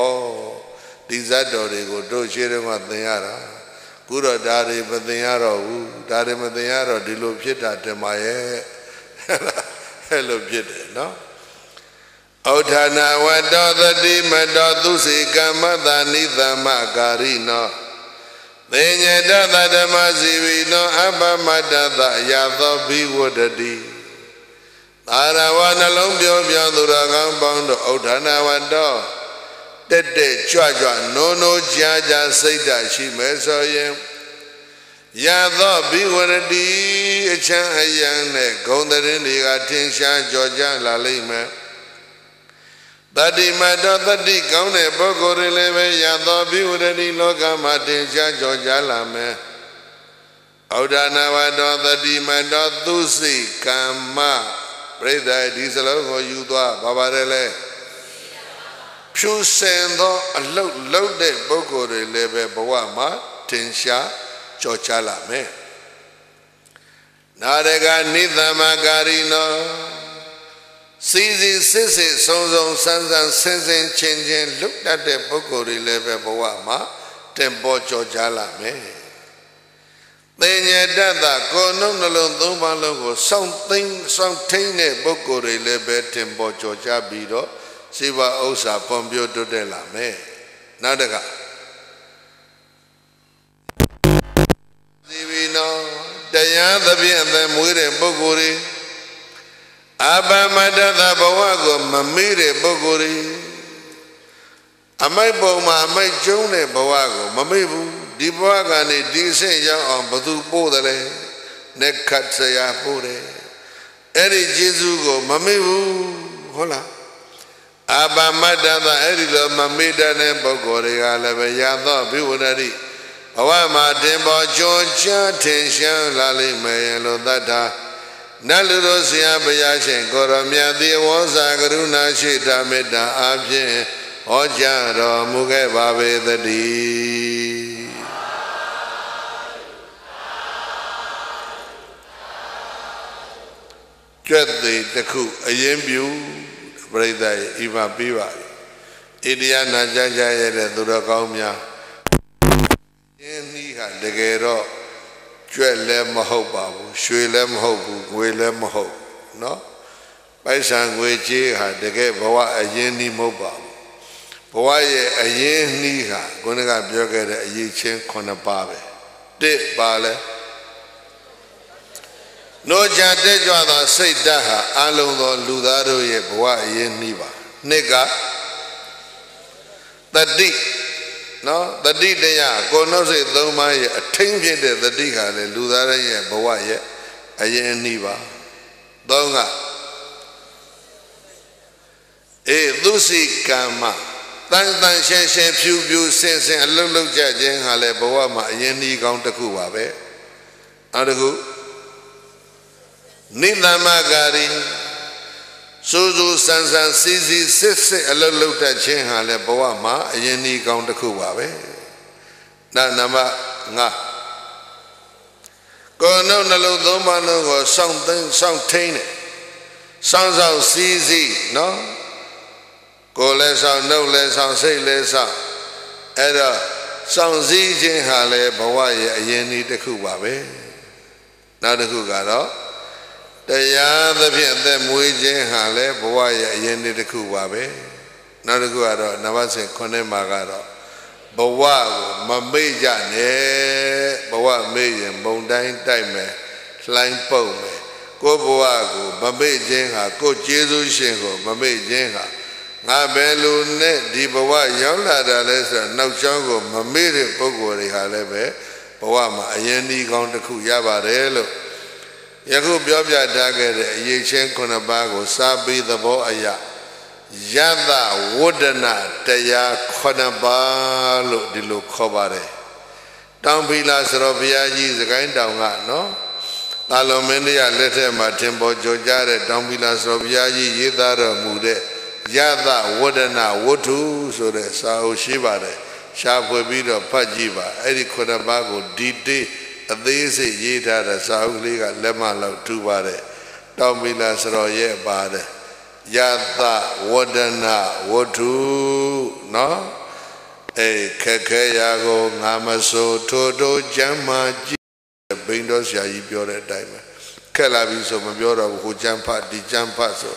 ဒီဇတ်တော်တွေကိုတို့ရှေ့တုန်းကသင်ရတာခုတော့ဒါတွေမသင်ရတော့ဘူးဒါတွေမသင်ရတော့ဒီလိုဖြစ်တာတမရဲ့အဲ့လိုဖြစ်တယ်နော်ဩဌာနာဝတ္တောသတိမတောသူစေကမ္မတာနိသမကာရိနောသေညတသဓမ္မစီဝိနောအပမတ္တသယသောဘိဝတ္တိသာရဝနှလုံးပြောသူတော်ကောင်းပေါင်းတို့ဩဌာနာဝတ္တောတက်ကြွနိုးကြာစိတ်ဓာတ်ရှိမယ်ဆိုရင်ယသောဘိဝရတိအချမ်းအယံနဲ့ဂုံတရင်တွေကထင်ရှားကြော်ကြလာလိမ့်မယ်တတိမတောတတိကောင်းတဲ့ပုဂ္ဂိုလ်တွေလည်းပဲယသောဘိဝရတိလောကမှာထင်ရှားကြော်ကြလာမယ်ဩဒနာဝတောတတိမတောသူစိကမ္မပြိဿဒီစလုံးကိုယူသွားဘာပါတယ်လဲဖြူစင်သောအလုတ်လုံးတဲ့ပုဂ္ဂိုလ်တွေလည်းပဲဘဝမှာထင်ရှားကြော်ချလာမယ်နာရကနိသမကာရိနောစီစစ်ဆုံဆန်းဆင်းချင်းလွတ်တတ်တဲ့ပုဂ္ဂိုလ်တွေလည်းပဲဘဝမှာတင်ပေါ်ကြော်ချလာမယ်သေညတတ္တကိုယ်နှုတ်နှလုံးသုံးပါးလုံးကိုစောင့်ထိန်တဲ့ပုဂ္ဂိုလ်တွေလည်းပဲတင်ပေါ်ကြော်ချပြီးတော့စိဗ္ဗဥစ္စာဖွံ့ဖြိုးတိုးတက်လာမယ်နောက်တကစီဝိနောတရားသဖြင့်အသက်မွေးတဲ့ပုဂ္ဂိုလ်တွေအပမတ္တသဘဝကိုမမေ့တဲ့ပုဂ္ဂိုလ်တွေအမိုက်ပုံမှာအမိုက်ကျုံးတဲ့ဘဝကိုမမေ့ဘူးဒီဘဝကနေဒီအဆင့်ရောက်အောင်ဘသူပို့တယ်လဲနဲ့ခတ်ဆရာပို့တယ်အဲ့ဒီကျေးဇူးကိုမမေ့ဘူးဟုတ်လားအပမတ္တသအဲ့ဒီလိုမမေ့တဲ့ပုဂ္ဂိုလ်တွေကလည်းပဲရသောဘိဝရတိဘဝမှာတင်ပေါ်ကြောချထင်ရှားလာလိမ့်မယ်လို့သတ္တာနတ်လူတို့ဆရာဘုရားရှင်ကိုရောမြတ်သည်ဝေါစာကရုဏာရှိတာမေတ္တာအဖြင့်ဟောကြားတော်မူခဲ့ပါပေသတည်းကျွတ်သေးတစ်ခုအရင်ပြုပရိသတ်ဤမှာပြီးပါပြီဣတရားနာကြားကြရတဲ့သူတော်ကောင်းများယင်းဤဟာတကယ်တော့ကျွတ်လည်းမဟုတ်ပါဘူးရွှေလည်းမဟုတ်ဘူးငွေလည်းမဟုတ်เนาะပိုက်ဆံငွေကြေးဟာတကယ်ဘဝအရင်ဤမဟုတ်ပါဘူးဘဝရဲ့အရင်ဤဟာခုနကပြောခဲ့တဲ့အရေးချင်း9ပါးပဲတစ်ပါလဲနောကြတဲ့ကြွသောစိတ်ဓာတ်ဟာအလုံးသောလူသားတို့ရဲ့ဘဝအရင်နှီးပါနှစ်ကတတိနော်တတိတရားကိုယ်နှုတ်စိတ်သုံးပါးရဲ့အထိန်ဖြစ်တဲ့တတိကလည်းလူသားရဲ့ဘဝရဲ့အရင်နှီးပါသုံးကသူစိကမ္မတန်ရှင်းဖြူစင်အလုံးကြခြင်းဟာလည်းဘဝမှာအရင်နှီးကောင်းတစ်ခုပါပဲနောက်တစ်ခုနိသမကာရိစူးစမ်းစီစစ်အလုံးတတ်ခြင်းဟာလည်းဘဝမှာအရင်နှီးကောင်းတစ်ခုပါပဲနံပါတ်5ကိုယ်နှုတ်နှလုံးသုံးပါးလုံးကိုစောင့်ထိန်တယ်စောင့်စီနော်ကိုယ်လည်းစောင့်နှုတ်လည်းစောင့်စိတ်လည်းစောင့် အဲ့တော့စောင့်စည်းခြင်းဟာလည်းဘဝရဲ့အရင်ဒီတစ်ခုပါပဲနောက်တစ်ခုကတော့တရားသဖြင့်အသက်မွေးခြင်းဟာလည်းဘဝရဲ့အရင်ဒီတစ်ခုပါပဲနောက်တစ်ခုကတော့နံပါတ်9မှာကတော့ဘဝကိုမမေ့ကြနဲ့ဘဝမေ့ရင်ဘုံတိုင်းတိုက်မယ်လှိုင်းပုတ်မယ်ကိုဘဝကိုမမေ့ခြင်းဟာကိုကျေးဇူးရှင်ကိုမမေ့ခြင်းဟာငါဘယ်လိုနဲ့ဒီဘဝရောက်လာတာလဲဆိုတော့နောက်ကျောင်းကိုမမေ့တဲ့ပုဂ္ဂိုလ်တွေဟာလည်းပဲဘဝမှာအရင်ဒီကောင်းတစ်ခုရပါတယ်လို့ယခုပြောပြထားခဲ့တဲ့အရေးချင်း9ပါးကိုစာပေသဘောအရယတဝဒ္ဒနာတရား9ပါးလို့ဒီလိုခေါ်ပါတယ်တောင်ဖီလာဆိုတော့ဘုရားကြီးစကိုင်းတောင်ကနော်သာလုံမင်းတရားလက်ထက်မှာထင်ပေါ်ကြကြတဲ့တောင်ဖီလာဆိုတော့ဘုရားကြီးရေးသားတော်မူတဲ့ယတဝဒ္ဒနာဝတ္ထုဆိုတဲ့စာအုပ်ရှိပါတယ်ရှားဖွေပြီးတော့ဖတ်ကြည့်ပါအဲ့ဒီ9ပါးကိုဒီတေးအသေးစိတ်ရေးထားတဲ့စာအုပ်လေးကလက်မလောက်ထူပါတယ်တောင်ဖီလာဆိုတော့ရဲ့ပါတယ်ယတဝဒ္ဒနာဝတ္ထုနော်ခက်ခဲရာကိုငါမဆိုထို့တို့ကျမ်းမာကြည့်ဘိန်းတော်ဆရာကြီးပြောတဲ့အတိုင်းပဲခက်လာပြီဆိုမပြောတော့ဘူးဟိုကျမ်းဖတ်ဒီကျမ်းဖတ်ဆို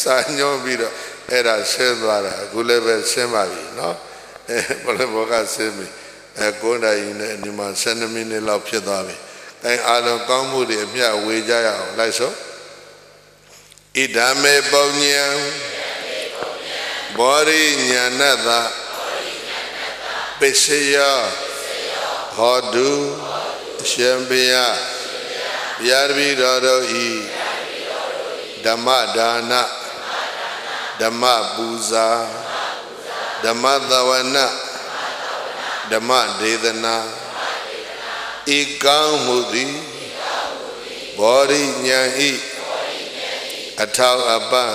စာညွှန်းပြီးတော့အဲ့ဒါဆင်းသွားတာအခုလည်းပဲဆင်းပါပြီနော်ဘယ်လိုဘောကဆင်းပြီ9နာရီနဲ့ဒီမှာ12မိနစ်လောက်ဖြစ်သွားပြီအဲအားလုံးကောင်းမှုတွေအမျှဝေကြရအောင်လိုက်ဆိုဣဒာမေပုံညံဘောရိညာဏတပစ္စယဟောတုအရှင်ဘုရားဗျာဒိတော်တို့ဤဓမ္မဒါနဓမ္မပူဇာဓမ္မသဝနာဓမ္မဒေသနာဤကောင်းမှုသည်ဘောရိညာဤအထောက်အပံ့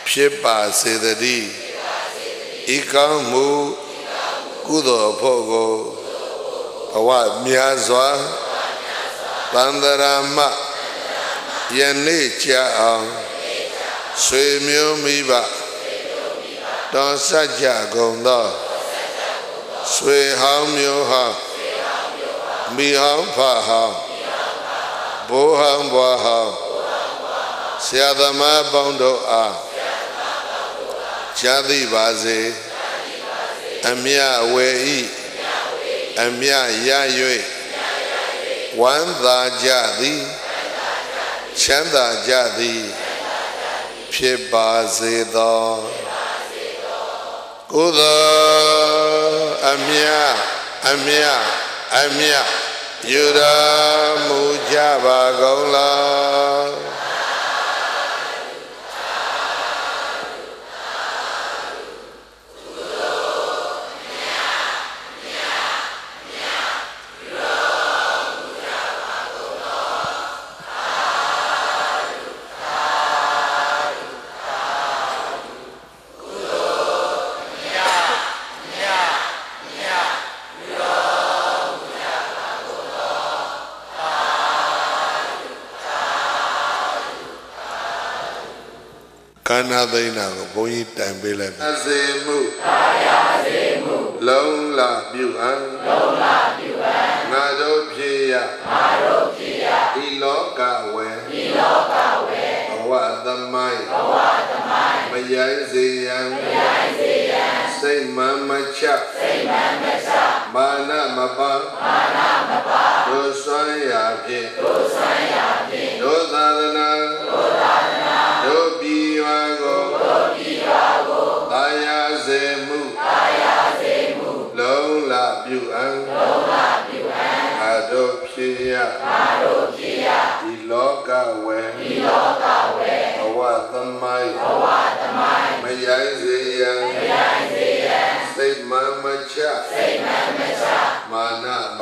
ဖြစ်ပါစေတည်းဤကောင်းမှုကုသိုလ်ဖို့ကိုဘဝများစွာတန်တရာမယနေ့ကြာအောင်ဆွေမျိုးမိဘတော်ဆက်ကြကုန်သောဆွေဟောင်းမျိုးဟောင်းမိဟောင်းဖဟောင်းဘိုးဟောင်းဘွားဟောင်းဆရာသမားပေါင်းတို့အားချမ်းသာပါစေအမြဝေဤအမြရ၍ဝမ်းသာကြသည်ချမ်းသာကြသည်ဖြစ်ပါစေသောကုသိုလ်အမြယူရမူကြပါကုန်လားခန္ဓာသိဏကိုဘုန်းကြီးတိုင်ပေးလိုက်ပြီအစေမှုအာရစေမှုလုံးလာပြုအံငါတို့ဖြစ်ရဒီလောကဝေဘဝသမိုင်းမယိုင်းစေရန်စိတ်မမချမာနမပါတို့ဆွမ်းရာဖြင့်တို့သာသနာတို့ပြည်ဝါကိုသာယာစေမှုလုံးလာပြုအံအတို့ဖြစ်ရဒီလောကဝေဘဝသမိုင်းမယိုင်းစေရန်စိတ်မမချမာနမ